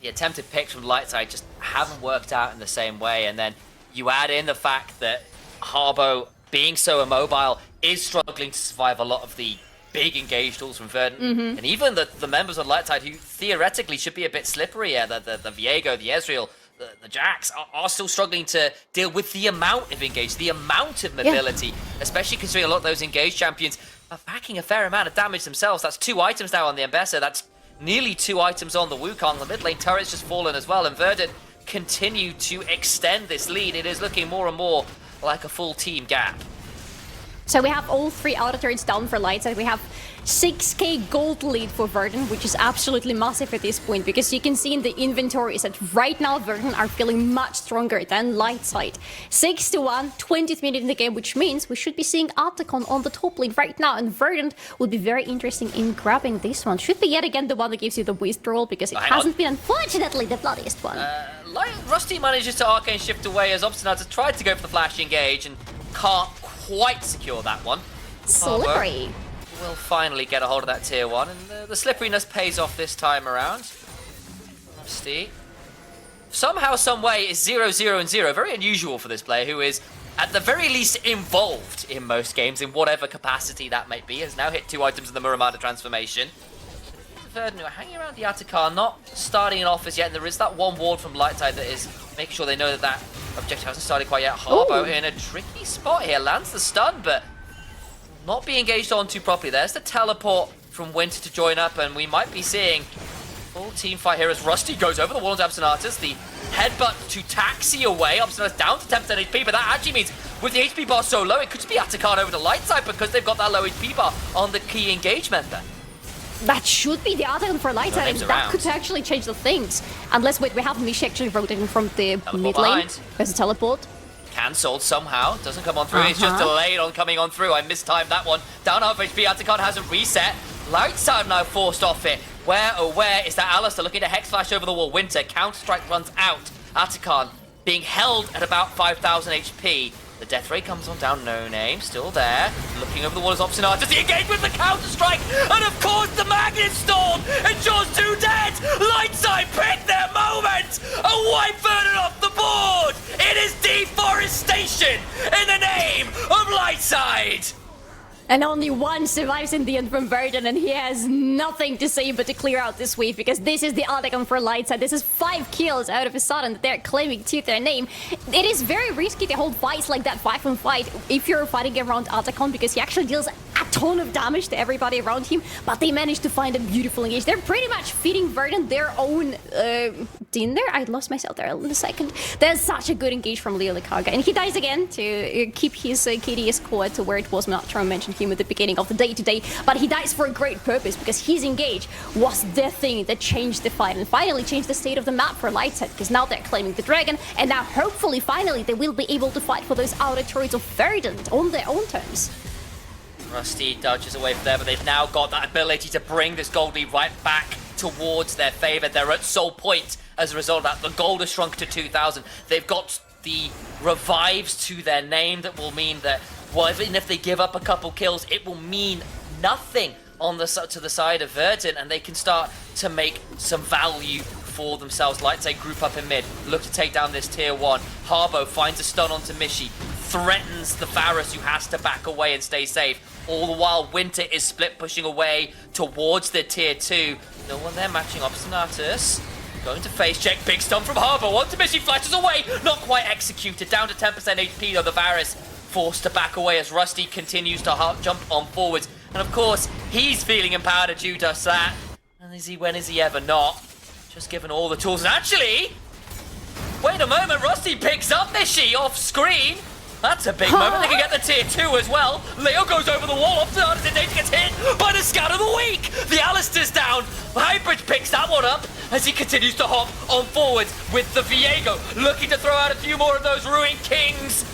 The attempted picks from Lightside just haven't worked out in the same way, and then you add in the fact that Harbo, being so immobile, is struggling to survive a lot of the big engaged tools from Verdant, and even the members on Lightside, who theoretically should be a bit slippery, the Viego, the Ezreal, the Jax are still struggling to deal with the amount of engage, the amount of mobility, especially considering a lot of those engaged champions are packing a fair amount of damage themselves. That's 2 items now on the Ambessa, that's nearly 2 items on the Wukong. The mid lane turret's just fallen as well, and Verdant continue to extend this lead. It is looking more and more like a full team gap. So we have all 3 auto turrets down for Lightside. We have 6k gold lead for Verdant, which is absolutely massive at this point, because you can see in the inventories that right now Verdant are feeling much stronger than Lightside. 6-1, 20th minute in the game, which means we should be seeing Atacon on the top lane right now, and Verdant would be very interesting in grabbing this one. Should be yet again the one that gives you the withdrawal, because it hasn't been, unfortunately, the bloodiest one. Rusty manages to arcane shift away as Obstinata tried to go for the flash engage and can't quite secure that one. Slippery. Will finally get a hold of that tier 1, and the slipperiness pays off this time around. Rusty somehow, some way is 0-0-0. Very unusual for this player, who is at the very least involved in most games in whatever capacity that may be. Has now hit 2 items in the Muramada transformation. Verdant hanging around the Atacon, not starting it off as yet, and there is that one ward from Lightside that is making sure they know that objective hasn't started quite yet. Harbo in a tricky spot here, lands the stun, but not be engaged on too properly. There's the teleport from Winter to join up, and we might be seeing full team fight here as Rusty goes over the wall onto Obstinatus. The headbutt to taxi away. Obstinatus down to 10% HP, but that actually means with the HP bar so low, it could just be Atacon over to Lightside because they've got that low HP bar on the key engagement there. That should be the Atacon for Lightside, and that could actually change the things. Unless, wait, we have Mishi actually rotating from the mid lane. There's a teleport. Cancelled somehow, doesn't come on through, It's just delayed on coming on through. I mistimed that one. Down half HP, Atacon hasn't reset. Lightside now forced off it. Where is that Alistair looking to Hex Flash over the wall? Winter, Counter-Strike runs out. Atacon being held at about 5,000 HP. The death ray comes on down, no name, still there. Looking over the wall as Obstinatus, the engagement with the Counter-Strike, and of course the Magnet Storm ensures 2 dead! Lightside pick their moment! And wipe Verdant off the board! It is deforestation in the name of Lightside! And only one survives in the end from Verdant, and he has nothing to say but to clear out this wave, because this is the Atacon for Lightside. This is 5 kills out of a sudden that they're claiming to their name. It is very risky to hold fights like that 5-on-5 if you're fighting around Atacon, because he actually deals a ton of damage to everybody around him, but they managed to find a beautiful engage. They're pretty much feeding Verdant their own dinner. I lost myself there in a second. There's such a good engage from Leo Likaga, and he dies again to keep his KD's squad to where it was. I'm not trying to mention him at the beginning of the day today, but he dies for a great purpose, because his engage was the thing that changed the fight and finally changed the state of the map for Lightside, because now they're claiming the dragon, and now hopefully finally they will be able to fight for those outer turrets of Verdant on their own terms. Rusty dodges away from there, but they've now got that ability to bring this gold lead right back towards their favor. They're at soul point as a result of that. The gold has shrunk to 2,000. They've got the revives to their name that will mean that, well, even if they give up a couple kills, it will mean nothing on the to the side of Verdant, and they can start to make some value for themselves. Lightside group up in mid, look to take down this tier 1. Harbo finds a stun onto Mishi, threatens the Varus, who has to back away and stay safe. All the while, Winter is split pushing away towards the tier 2. No one there matching Obstinatus. Going to face check, big stun from Harbo, onto Mishi, flashes away, not quite executed, down to 10% HP though. The Varus forced to back away as Rusty continues to jump on forwards. And of course, he's feeling empowered at Judas that. And when is he ever not? Just given all the tools. And actually, wait a moment, Rusty picks up Mishi off screen. That's a big moment. They can get the tier 2 as well. Leo goes over the wall. Obstinatus gets hit by the scout of the week. The Alistair's down. Hybrid picks that one up as he continues to hop on forwards with the Viego, looking to throw out a few more of those Ruined Kings.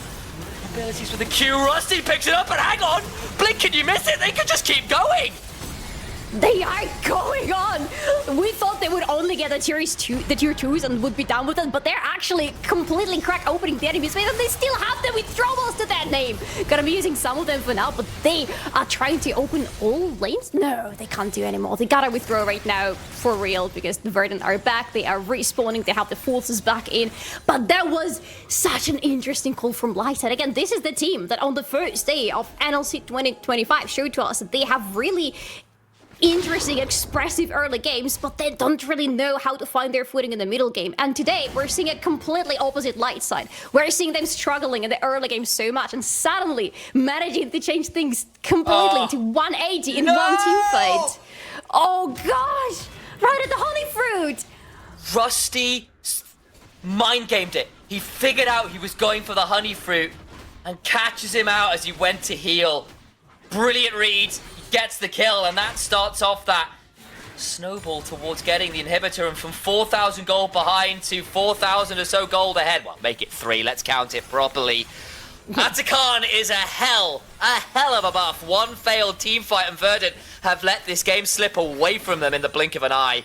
Abilities for the Q. Rusty picks it up, and hang on! Blink, can you miss it? They could just keep going! They are going on! We thought they would only get the tier 2s and would be done with it, but they're actually completely crack opening the enemy space, and they still have the withdrawals to that name! Gonna be using some of them for now, but they are trying to open all lanes? No, they can't do anymore. They gotta withdraw right now, for real, because the Verdant are back, they are respawning, they have the forces back in, but that was such an interesting call from Lightside. Again, this is the team that on the first day of NLC 2025 showed to us that they have really interesting, expressive early games, but they don't really know how to find their footing in the middle game. And today, we're seeing a completely opposite Lightside. We're seeing them struggling in the early game so much, and suddenly managing to change things completely to 180 in one team fight. Oh gosh! Right at the honey fruit! Rusty mind gamed it. He figured out he was going for the honey fruit, and catches him out as he went to heal. Brilliant read, gets the kill, and that starts off that snowball towards getting the inhibitor, and from 4,000 gold behind to 4,000 or so gold ahead. Well, make it 3, let's count it properly. Atakan is a hell of a buff. One failed team fight, and Verdant have let this game slip away from them in the blink of an eye.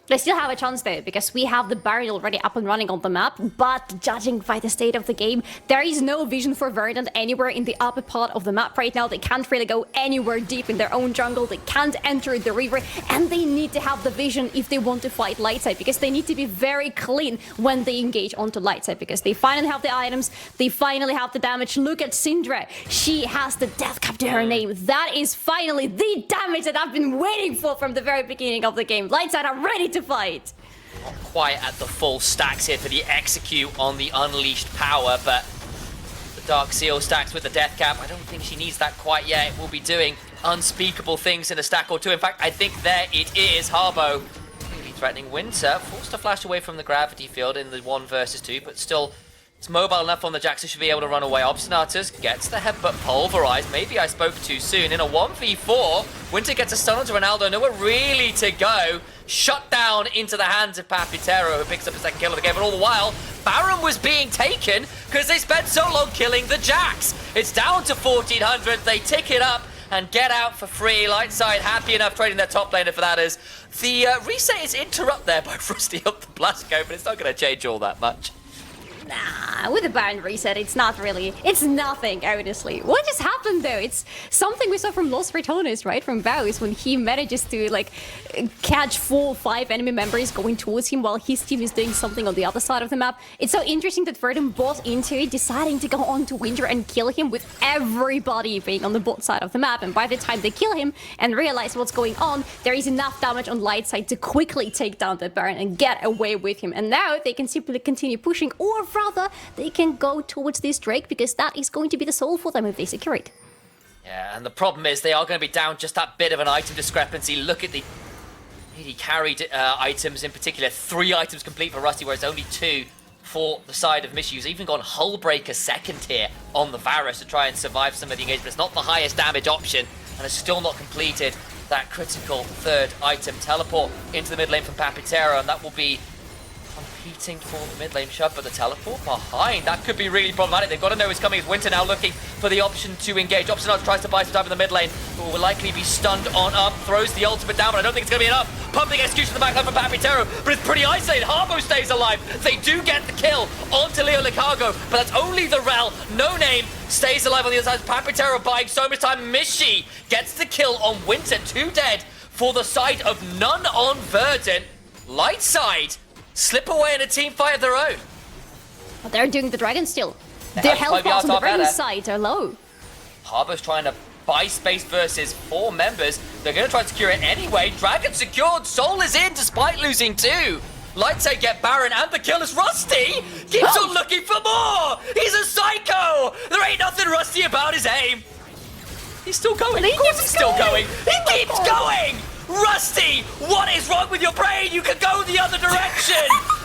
They still have a chance though, because we have the Baron already up and running on the map, but judging by the state of the game, there is no vision for Verdant anywhere in the upper part of the map right now. They can't really go anywhere deep in their own jungle, they can't enter the river, and they need to have the vision if they want to fight Lightside, because they need to be very clean when they engage onto Lightside, because they finally have the items, they finally have the damage. Look at Syndra, she has the death cap to her name. That is finally the damage that I've been waiting for from the very beginning of the game. Lightside are ready to fight. Not quite at the full stacks here for the execute on the unleashed power, but the Dark Seal stacks with the death cap. I don't think she needs that quite yet. It will be doing unspeakable things in a stack or two. In fact, I think there it is. Harbo really threatening Winter, forced to flash away from the gravity field in the 1 versus 2, but still it's mobile enough on the Jax, so should be able to run away. Obstinatus gets the headbutt pulverized. Maybe I spoke too soon. In a 1v4, Winter gets a stun onto Ronaldo. Nowhere really to go. Shut down into the hands of Papitero, who picks up a second kill of the game. But all the while, Baron was being taken because they spent so long killing the Jax. It's down to 1,400. They tick it up and get out for free. Lightside happy enough trading their top laner for that, as the reset is interrupted there by Frosty up the Blasco, but it's not going to change all that much. Nah, with the Baron reset, it's nothing, honestly. What just happened though? It's something we saw from Los Ratones, right? From Baus, when he manages to like catch 4 or 5 enemy members going towards him while his team is doing something on the other side of the map. It's so interesting that Verdant bought into it, deciding to go on to Winter and kill him with everybody being on the bot side of the map. And by the time they kill him and realize what's going on, there is enough damage on Lightside to quickly take down the Baron and get away with him. And now they can simply continue pushing, or rather, they can go towards this Drake, because that is going to be the soul for them if they secure it. Yeah, and the problem is they are going to be down just that bit of an item discrepancy. Look at the carried items in particular. 3 items complete for Rusty, whereas only 2 for the side of Mishu. He's even gone Hullbreaker second here on the Varus to try and survive some of the engagement. It's not the highest damage option, and has still not completed that critical 3rd item. Teleport into the mid lane from Papitero, and that will be competing for the mid lane shove, but the teleport behind, that could be really problematic. They've got to know he's coming. It's Winter now looking for the option to engage. Obstinate tries to buy some time in the mid lane, but will likely be stunned on up, throws the ultimate down, but I don't think it's going to be enough. Pumping execution in the back line for Papitero, but it's pretty isolated. Harbo stays alive. They do get the kill onto Leo Licago, but that's only the Rel. No Name stays alive on the other side. Papitero buying so much time. Mishi gets the kill on Winter. 2 dead for the side of none on Verdant. Lightside slip away in a team fight of their own. But they're doing the dragon still. Their health bars on the dragon side are low. Harbour's trying to buy space versus 4 members. They're going to try to secure it anyway. Dragon secured. Soul is in despite losing 2. Lightside get Baron, and the kill is Rusty. Keeps on looking for more. He's a psycho. There ain't nothing Rusty about his aim. He's still going. Of course he's still going. He keeps going. Rusty, what is wrong with your brain? You can go the other direction.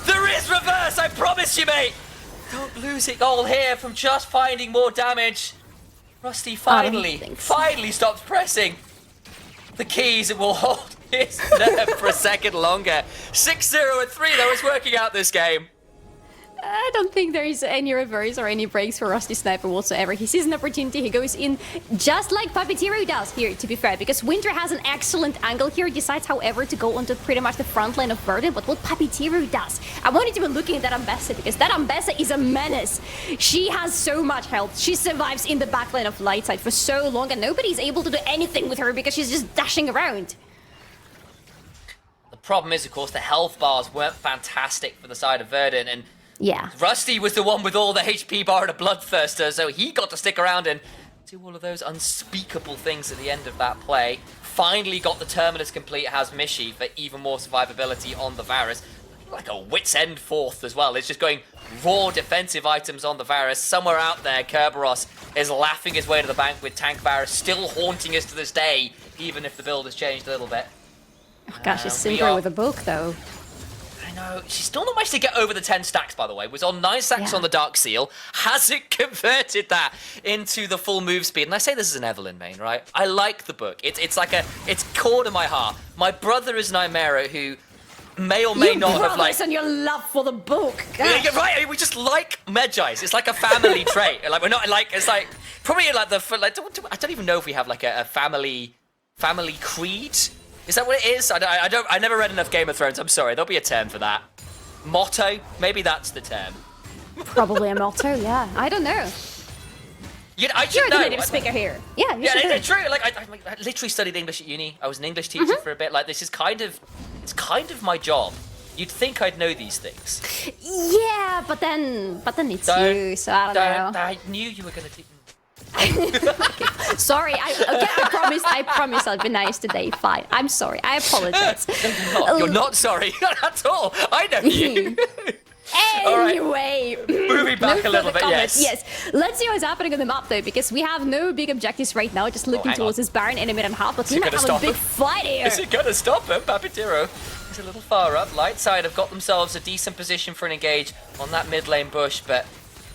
There is reverse, I promise you, mate. Don't lose it all here from just finding more damage. Rusty finally stops pressing the keys and will hold his nerve for a second longer. 6-0 and 3 though, it's working out this game. I don't think there is any reverse or any breaks for Rusty Sniper whatsoever. He sees an opportunity, he goes in just like Papitero does here, to be fair, because Winter has an excellent angle here, decides, however, to go onto pretty much the front line of Verdant. But what Papitero does, I wanted to be looking at that Ambessa, because that Ambessa is a menace. She has so much health. She survives in the backline of Lightside for so long, and nobody's able to do anything with her because she's just dashing around. The problem is, of course, the health bars weren't fantastic for the side of Verdant, and yeah, Rusty was the one with all the HP bar and a Bloodthirster, so he got to stick around and do all of those unspeakable things at the end of that play. Finally got the Terminus complete, has Mishi for even more survivability on the Varus. Like a wit's end 4th as well. It's just going raw defensive items on the Varus. Somewhere out there, Kerberos is laughing his way to the bank with Tank Varus still haunting us to this day, even if the build has changed a little bit. Oh gosh, it's Syndra with a book though. I No, she's still not managed to get over the 10 stacks, by the way. Was on 9 stacks on the Dark Seal. Hasn't converted that into the full move speed. And I say this as an Evelyn main, right? I like the book. It's core to my heart. My brother is Nymera, who may or may not have like... and your love for the book. Yeah, right, we just like Medjais. It's like a family trait. Like, we're not like... It's like... Probably like the... Like, I don't even know if we have like a family creed. Is that what it is? I never read enough Game of Thrones. I'm sorry. There'll be a term for that. Motto? Maybe that's the term. Probably a motto, yeah. I don't know. Yeah, I should You're know. the native speaker here. Yeah, you should it's true. Like, I literally studied English at uni. I was an English teacher for a bit. Like, this is kind of my job. You'd think I'd know these things. Yeah, but then it's you, so I don't know. I knew you were going to teach. Okay. Sorry, I promise I'll be nice today. Fine. I'm sorry. I apologize. You're not sorry at all. I know you. Anyway, moving back a little bit. Yes. Let's see what's happening on the map though, because we have no big objectives right now. Just looking towards this Baron in a minute and a half, but he might have a big fight here. Is it gonna stop him? Papitero is a little far up. Lightside have got themselves a decent position for an engage on that mid lane bush, but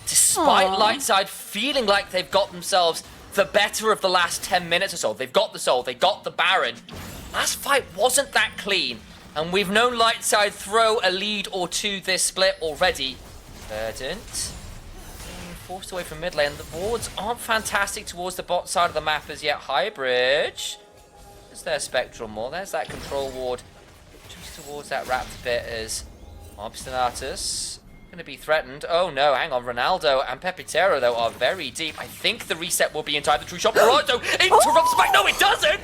despite Lightside feeling like they've got themselves the better of the last 10 minutes or so, they've got the soul, they got the Baron. Last fight wasn't that clean. And we've known Lightside throw a lead or two this split already. Verdant being forced away from mid lane. The wards aren't fantastic towards the bot side of the map as yet. Highbridge. There's their Spectral more. There's that control ward. Just towards that Raptor bit as Obstinatus going to be threatened. Oh no, hang on. Ronaldo and Pepitero, though, are very deep. I think the reset will be inside the true shot. Arozzi interrupts back. No, it doesn't!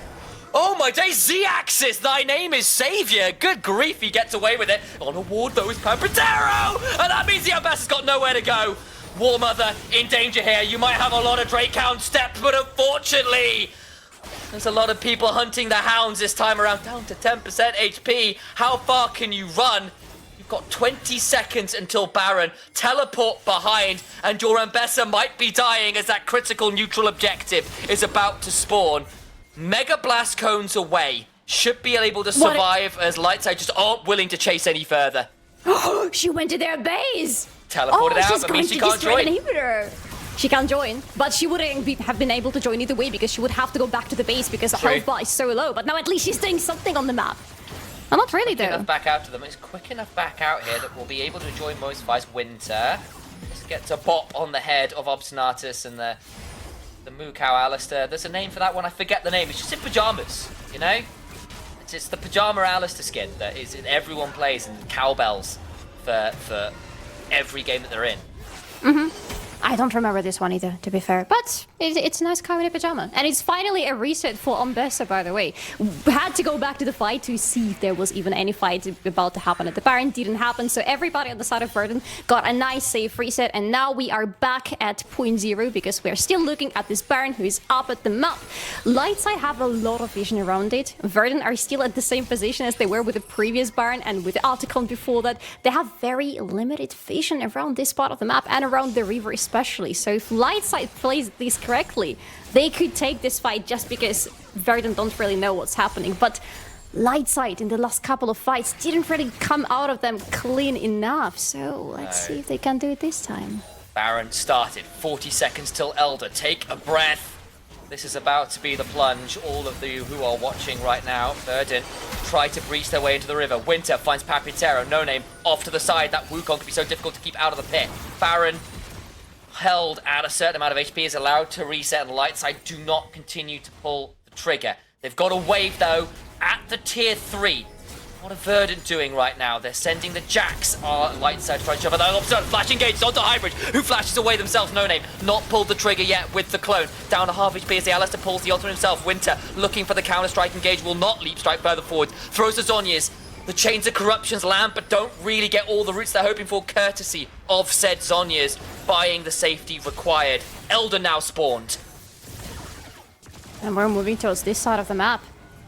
Oh my days, Z-Axis, thy name is Savior. Good grief, he gets away with it. On a ward, though, is Pampatero. And that means the Ambassador's got nowhere to go. War Mother in danger here. You might have a lot of Drake Hound steps, but unfortunately, there's a lot of people hunting the Hounds this time around. Down to 10% HP. How far can you run? You've got 20 seconds until Baron. Teleport behind, and your Ambessa might be dying as that critical neutral objective is about to spawn. Mega Blast Cones away. Should be able to survive as Lightside just aren't willing to chase any further. She went to their base. Teleported out, but means she can't join. She can't join, but she wouldn't have been able to join either way because she would have to go back to the base because the health bar is so low. But now at least she's doing something on the map. I'm not really though. Enough back out to them. It's quick enough back out here that we'll be able to join most fights. Winter just gets a bop on the head of Obstinatus and the Moo Cow Alistair. There's a name for that one. I forget the name. It's just in pajamas, you know? It's the pajama Alistair skin that is everyone plays in cowbells for every game that they're in. I don't remember this one either, to be fair. But it's a nice cow in a pajama. And it's finally a reset for Ambessa, by the way. Had to go back to the fight to see if there was even any fight about to happen at the Baron. Didn't happen, so everybody on the side of Verdant got a nice safe reset. And now we are back at 0.0 because we're still looking at this Baron who is up at the map. Lightside have a lot of vision around it. Verdant are still at the same position as they were with the previous Baron and with the Articon before that. They have very limited vision around this part of the map and around the river especially. So if Lightside plays this correctly, they could take this fight just because Verdant don't really know what's happening. But Lightside in the last couple of fights didn't really come out of them clean enough. So let's see if they can do it this time. Baron started. 40 seconds till Elder. Take a breath. This is about to be the plunge. All of you who are watching right now, Verdant try to breach their way into the river. Winter finds Papitero, no name, off to the side. That Wukong can be so difficult to keep out of the pit. Baron held at a certain amount of HP is allowed to reset, and Lightside do not continue to pull the trigger. They've got a wave though at the tier 3. What are Verdant doing right now? They're sending the Jacks. Lightside trying to shove it. Observe, flash engaged onto Highbridge, who flashes away themselves. No name, not pulled the trigger yet with the clone. Down to half HP as the Alistair pulls the ultimate himself. Winter looking for the counter strike engage, will not leap strike further forward. Throws the Zhonya's. The Chains of Corruptions land, but don't really get all the roots they're hoping for, courtesy of said Zhonya's, buying the safety required. Elder now spawned. And we're moving towards this side of the map.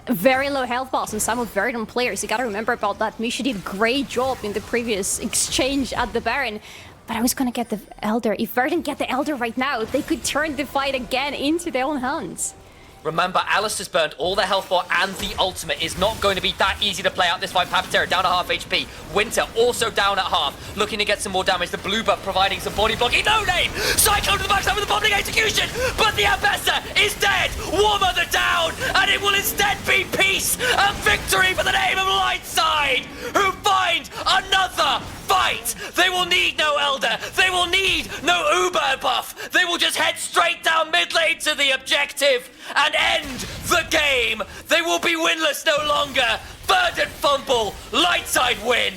Very low health bars and some of Verdant players. You gotta remember about that. Misha did a great job in the previous exchange at the Baron. But I was gonna get the Elder. If Verdant get the Elder right now, they could turn the fight again into their own hands. Remember, Alistair's burned all their health bar and the ultimate is not going to be that easy to play out this fight. Papatera down at half HP. Winter also down at half, looking to get some more damage. The blue buff providing some body blocking. No name! Cyclone to the backside with the bombing execution, but the Ambessa is dead! War Mother down, and it will instead be peace and victory for the name of Lightside, who find another fight! They will need no Elder, they will need no Uber buff, they will just head straight down mid lane to the objective and end the game! They will be winless no longer! Verdant fumble, Lightside win!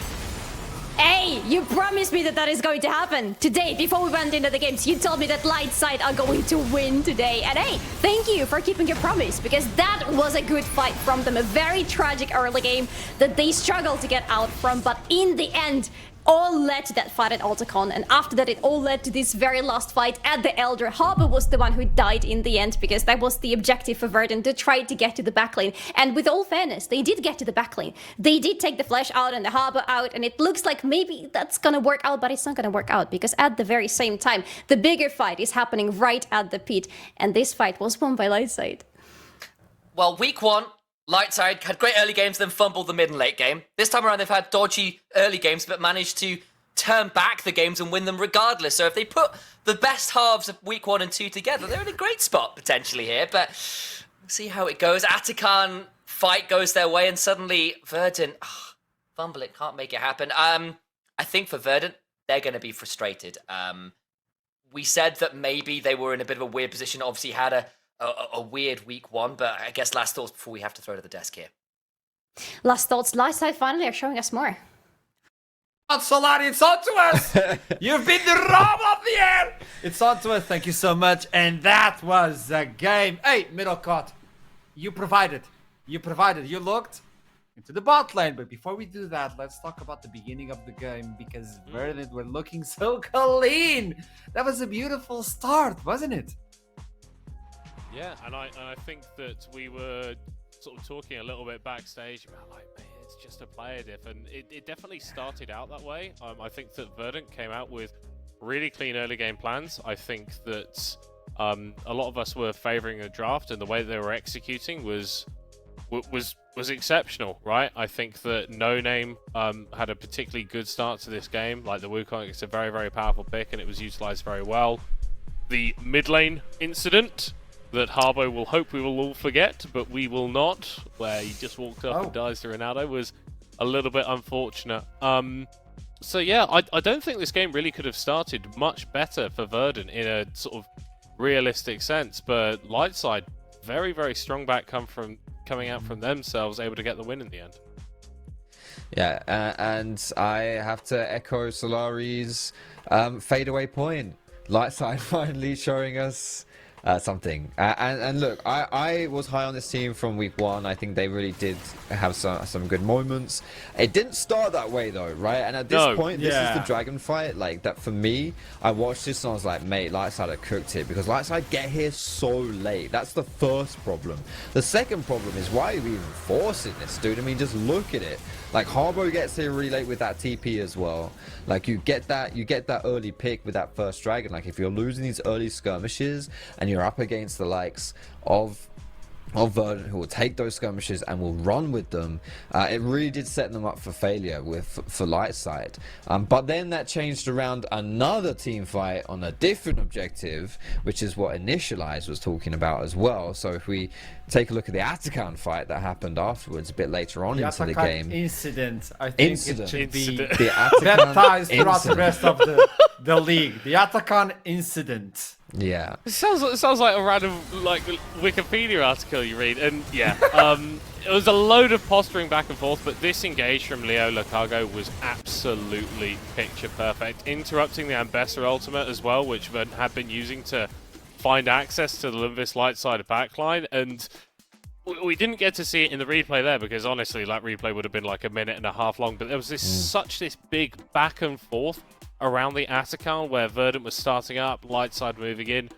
Hey, you promised me that is going to happen today. Before we went into the games, you told me that Lightside are going to win today. And hey, thank you for keeping your promise, because that was a good fight from them. A very tragic early game that they struggled to get out from, but in the end, all led to that fight at AltaCon, and after that it all led to this very last fight at the Elder. Harbor was the one who died in the end, because that was the objective for Verdant, to try to get to the backlane. And with all fairness, they did get to the backlane. They did take the Flash out and the Harbor out, and it looks like maybe that's gonna work out, but it's not gonna work out, because at the very same time, the bigger fight is happening right at the pit, and this fight was won by Lightside. Well, week one, Lightside had great early games, then fumbled the mid and late game. This time around, they've had dodgy early games, but managed to turn back the games and win them regardless. So if they put the best halves of week 1 and 2 together, they're in a great spot potentially here. But we'll see how it goes. Atakan fight goes their way, and suddenly Verdant fumble it, can't make it happen. I think for Verdant, they're going to be frustrated. We said that maybe they were in a bit of a weird position. Obviously, had a weird week 1, but I guess last thoughts before we have to throw to the desk here. Last thoughts. Lightside finally are showing us more. Solari, it's on to us! You've been the Rom of the air! It's on to us, thank you so much. And that was a game. Hey, middle court, you provided. You looked into the bot lane. But before we do that, let's talk about the beginning of the game, because Verdant were looking so clean. That was a beautiful start, wasn't it? Yeah, and I think that we were sort of talking a little bit backstage about, like, man, it's just a player diff, and it definitely started out that way. I think that Verdant came out with really clean early game plans. I think that a lot of us were favouring a draft, and the way they were executing was exceptional, right? I think that No Name had a particularly good start to this game. Like, the Wukong, it's a very, very powerful pick, and it was utilised very well. The mid lane incident that Harbo will hope we will all forget, but we will not, where he just walked up and dies to Ronaldo, was a little bit unfortunate. So yeah, I don't think this game really could have started much better for Verdant in a sort of realistic sense, but Lightside, very, very strong back coming out from themselves, able to get the win in the end. Yeah, and I have to echo Solari's fadeaway point. Lightside finally showing us something. And look, I was high on this team from week 1. I think they really did have some good moments. It didn't start that way though, right? And at this point, this is the Dragon fight. Like, that for me, I watched this and I was like, mate, Lightside are cooked here, because Lightside get here so late. That's the first problem. The second problem is, why are we even forcing this, dude? I mean, just look at it. Like, Harbo gets here really late with that TP as well. Like, you get that early pick with that first dragon. Like, if you're losing these early skirmishes and you're up against the likes of Verdant, who will take those skirmishes and will run with them, it really did set them up for failure for Lightside. But then that changed around another team fight on a different objective, which is what Initialize was talking about as well. So if we take a look at the Atakan fight that happened afterwards, a bit later on into the game. Incident, I think it should be the Atakan baptized throughout the rest of the league. The Atakan incident. Yeah. It sounds like a random, like, Wikipedia article you read, and yeah, it was a load of posturing back and forth, but this engage from Leo Lacargo was absolutely picture perfect, interrupting the Ambessa ultimate as well, which Verdant had been using to find access to the Lundqvist Lightside backline, and we didn't get to see it in the replay there, because honestly, that replay would have been like a minute and a half long, but there was this this big back and forth around the Atakan, where Verdant was starting up, Lightside moving in,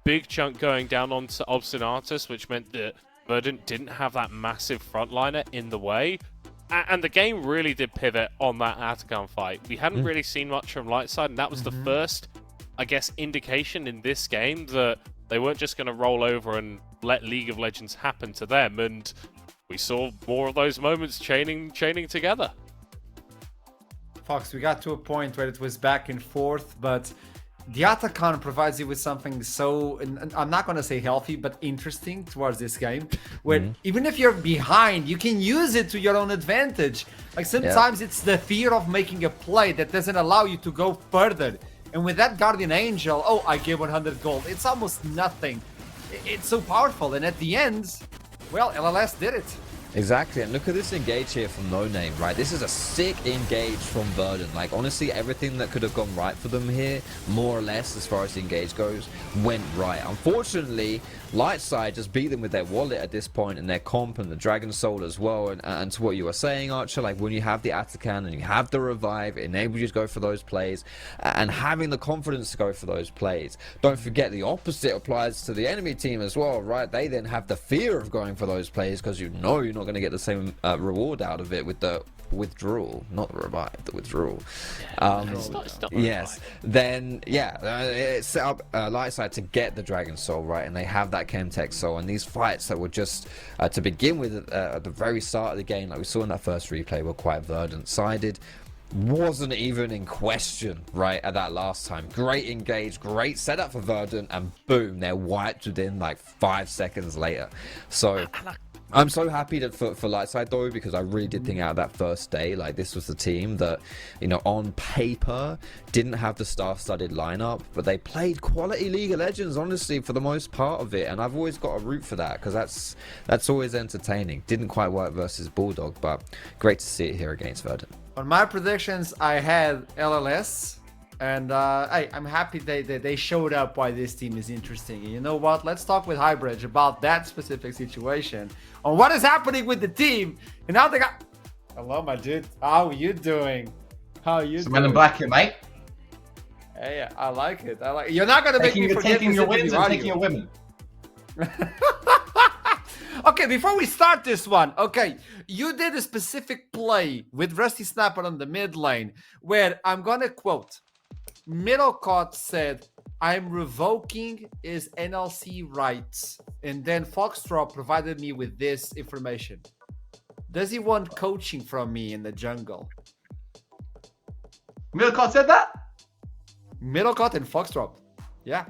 big chunk going down onto Obstinatus, which meant that Verdant didn't have that massive frontliner in the way. And the game really did pivot on that Atakan fight. We hadn't really seen much from Lightside, and that was the first, I guess, indication in this game that They weren't just going to roll over and let League of Legends happen to them, and we saw more of those moments chaining together. Fox, we got to a point where it was back and forth, but the Atacon provides you with something so, and I'm not going to say healthy, but interesting towards this game, where even if you're behind, you can use it to your own advantage. Like sometimes it's the fear of making a play that doesn't allow you to go further. And with that Guardian Angel, oh, I gave 100 gold. It's almost nothing. It's so powerful. And at the end, well, LLS did it. Exactly, and look at this engage here from No Name, right? This is a sick engage from Verdant. Like, honestly, everything that could have gone right for them here, more or less, as far as the engage goes, went right. Unfortunately, Lightside just beat them with their wallet at this point, and their comp, and the Dragon Soul as well. And to what you were saying, Archer, like, when you have the Atakan and you have the Revive, it enables you to go for those plays, and having the confidence to go for those plays. Don't forget, the opposite applies to the enemy team as well, right? They then have the fear of going for those plays, because you know you're not going to get the same reward out of it with the withdrawal, not the revive, the withdrawal. It's not Yes, then it set up Lightside to get the Dragon Soul, right? And they have that Chemtech Soul, and these fights that were just to begin with at the very start of the game, like we saw in that first replay, were quite Verdant sided. Wasn't even in question, right, at that last time. Great engage, great setup for Verdant, and boom, they're wiped within like 5 seconds later. So I'm so happy that for Lightside though, because I really did think out of that first day, like this was the team that, you know, on paper didn't have the star-studded lineup, but they played quality League of Legends, honestly, for the most part of it, and I've always got a root for that, because that's always entertaining. Didn't quite work versus Bulldog, but great to see it here against Verdant. On my predictions, I had LLS, and I'm happy they showed up why this team is interesting. And you know what? Let's talk with Highbridge about that specific situation, on what is happening with the team, and how they got... Hello, my dude. How are you doing? How are you doing? Men in black here, mate. Hey, I like it. You're not going to make me forget taking your wins and taking your women. Okay, before we start this one, okay, you did a specific play with Rusty Snapper on the mid lane where I'm gonna quote, Middlecott said, I'm revoking his NLC rights, and then Foxtrot provided me with this information. Does he want coaching from me in the jungle? Middlecott said that? Middlecott and Foxtrot. Yeah.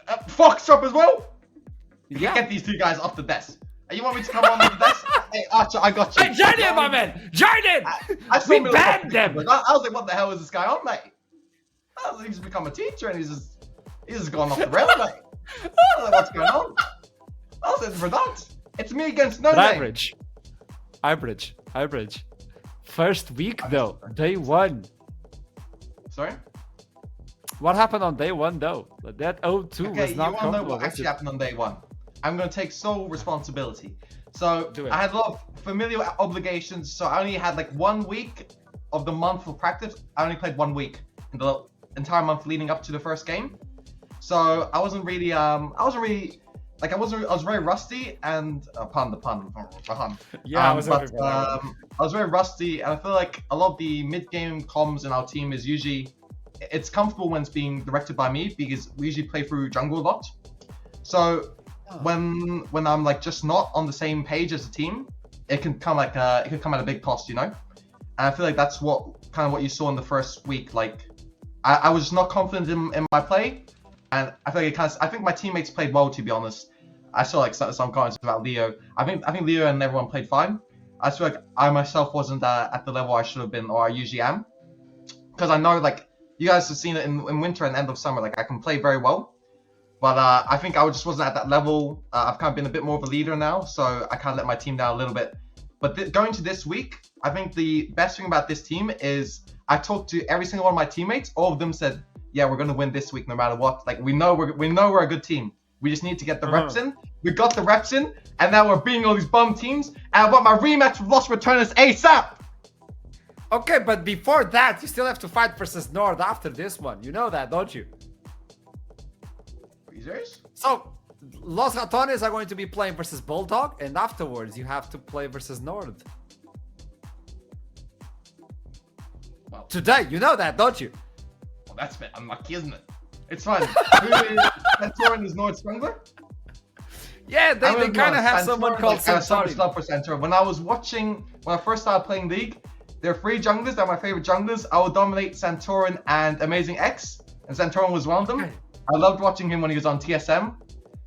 Foxtrot as well? Yeah. Get these two guys off the desk. You want me to come on the desk? Hey, Archer, I got you. Hey, join in, my man! Join in! We banned them! I was like, what the hell is this guy on, mate? I was like, he's just become a teacher and he's just gone off the rail, mate. I don't know what's going on. I was like, Verdant. It's me against No Name. Highbridge. First week, though. Day one. Sorry? What happened on day one, though? That 0-2 was not Okay, you want to know what actually it? happened on day one? I'm going to take sole responsibility. So, I had a lot of familial obligations, so I only had like 1 week of the month for practice. I only played 1 week in the entire month leading up to the first game. So, I wasn't really, I was very rusty and, pun. Yeah, I was very rusty, and I feel like a lot of the mid-game comms in our team is usually, it's comfortable when it's being directed by me because we usually play through jungle a lot. So when I'm like just not on the same page as the team, it can come like it can come at a big cost, you know. And I feel like that's what you saw in the first week. Like I was just not confident in my play, and I feel like I think my teammates played well, to be honest. I saw like some comments about Leo. I think Leo and everyone played fine. I feel like I myself wasn't at the level I should have been, or I usually am, because I know like you guys have seen it in winter and end of summer. Like I can play very well. But I think I just wasn't at that level. I've kind of been a bit more of a leader now, so I kind of let my team down a little bit. But going to this week, I think the best thing about this team is I talked to every single one of my teammates. All of them said, "Yeah, we're going to win this week, no matter what. Like we know we're a good team. We just need to get the reps in. We got the reps in, and now we're beating all these bum teams. And I want my rematch with Lost Returners ASAP." Okay, but before that, you still have to fight versus Nord after this one. You know that, don't you? So, Los Ratones are going to be playing versus Bulldog, and afterwards you have to play versus Nord. Well, today, you know that, don't you? Well, that's a bit unlucky, isn't it? It's fine. Santorin is Nord Strangler? Yeah, they kind of have someone called Santorin. Love for Santorin. When I first started playing League, there are 3 junglers that are my favorite junglers. I would dominate Santorin and Amazing X, and Santorin was one of them. I loved watching him when he was on TSM.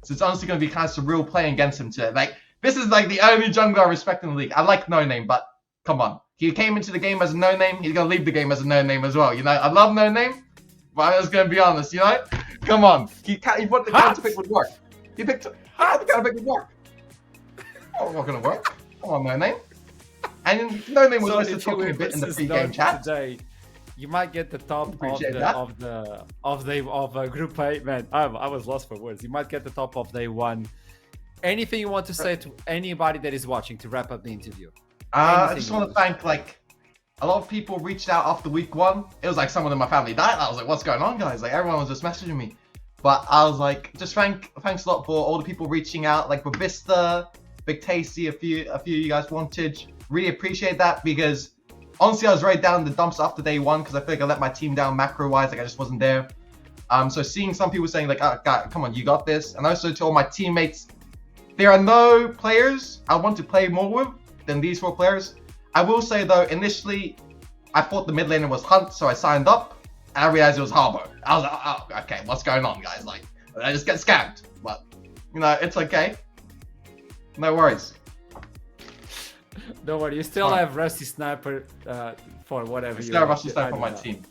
So it's honestly going to be kind of surreal playing against him today. Like, this is like the only jungler I respect in the league. I like No Name, but come on. He came into the game as a No Name. He's going to leave the game as a No Name as well. You know, I love No Name, but I'm just going to be honest, you know? Come on. He put the counter pick would work. He picked the counter pick would work. Oh, not going to work. Come on, No Name. And No Name was also talking a bit in the pre-game chat. Today, you might get the top of Group A. Man, I was lost for words. You might get the top of day 1. Anything you want to say to anybody that is watching to wrap up the interview? I just want to thank, like, a lot of people reached out after week 1. It was like someone in my family died. I was like, what's going on, guys? Like, everyone was just messaging me. But I was like, just thanks a lot for all the people reaching out. Like, Babista, Big Tasty, a few of you guys wanted. Really appreciate that, because honestly, I was right down in the dumps after day 1 because I feel like I let my team down macro-wise. Like, I just wasn't there. So seeing some people saying, like, oh, God, come on, you got this. And also to all my teammates, there are no players I want to play more with than these 4 players. I will say, though, initially, I thought the mid laner was Hunt, so I signed up, and I realized it was Harbo. I was like, oh, okay, what's going on, guys? Like, I just get scammed. But, you know, it's okay. No worries. Don't worry, you still have Rusty Sniper for whatever you still have Rusty Sniper on my team.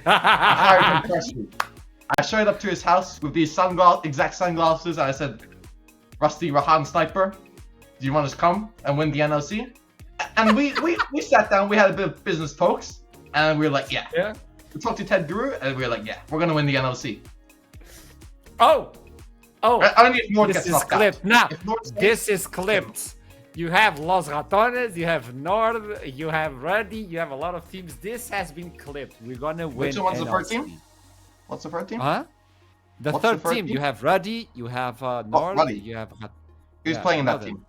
I showed up to his house with these exact sunglasses, and I said, Rusty Rahan Sniper, do you want us to come and win the NLC? And we sat down, we had a bit of business talks, and we were like, yeah. We talked to Ted Guru, and we were like, yeah, we're going to win the NLC. Oh! I don't need Nord this is clipped. Now, this is clipped. You have Los Ratones, you have Nord, you have Ruddy, you have a lot of teams. This has been clipped. We're gonna win. Which one's the third team? What's the third team? Huh? The third team. You have Ruddy, you have Nord, you have... Who's playing in that team?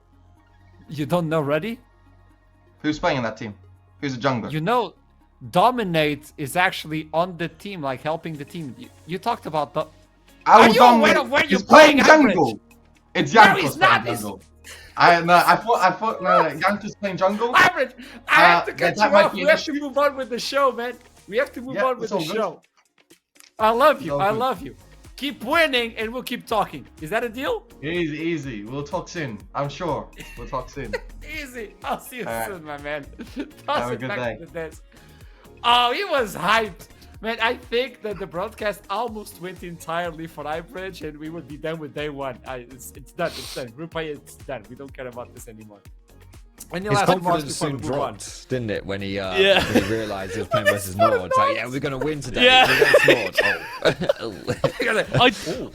You don't know Ruddy? Who's playing in that team? Who's a jungler? You know, Dominate is actually on the team, like helping the team. You talked about the... Are you aware of where you're playing jungle? It's Yanko's playing jungle. I thought Yanko's playing jungle. Average, I have to cut you off. We have to move on with the show, man. We have to move on with the show. I love you. I love you. Keep winning, and we'll keep talking. Is that a deal? Easy. We'll talk soon. I'm sure. We'll talk soon. Easy. I'll see you soon, my man. Have a good day. Oh, he was hyped. Man, I think that the broadcast almost went entirely for iBridge, and we would be done with day 1. It's done. It's done. Group A, it's done. We don't care about this anymore. His confidence soon dropped, didn't it, when he realised he was playing versus Nord. It's like, yeah, we're going to win today.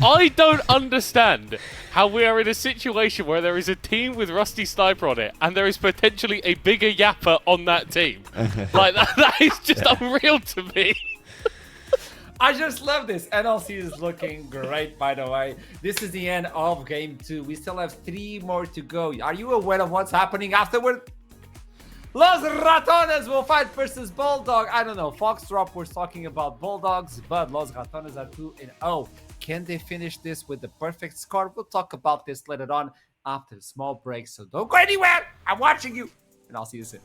I don't understand how we are in a situation where there is a team with Rusty Sniper on it, and there is potentially a bigger yapper on that team. Like, that is just unreal to me. I just love this. NLC is looking great, by the way. This is the end of game 2. We still have 3 more to go. Are you aware of what's happening afterward? Los Ratones will fight versus Bulldog. I don't know. Foxdrop was talking about Bulldogs, but Los Ratones are 2-0. Can they finish this with the perfect score? We'll talk about this later on after a small break. So don't go anywhere. I'm watching you, and I'll see you soon.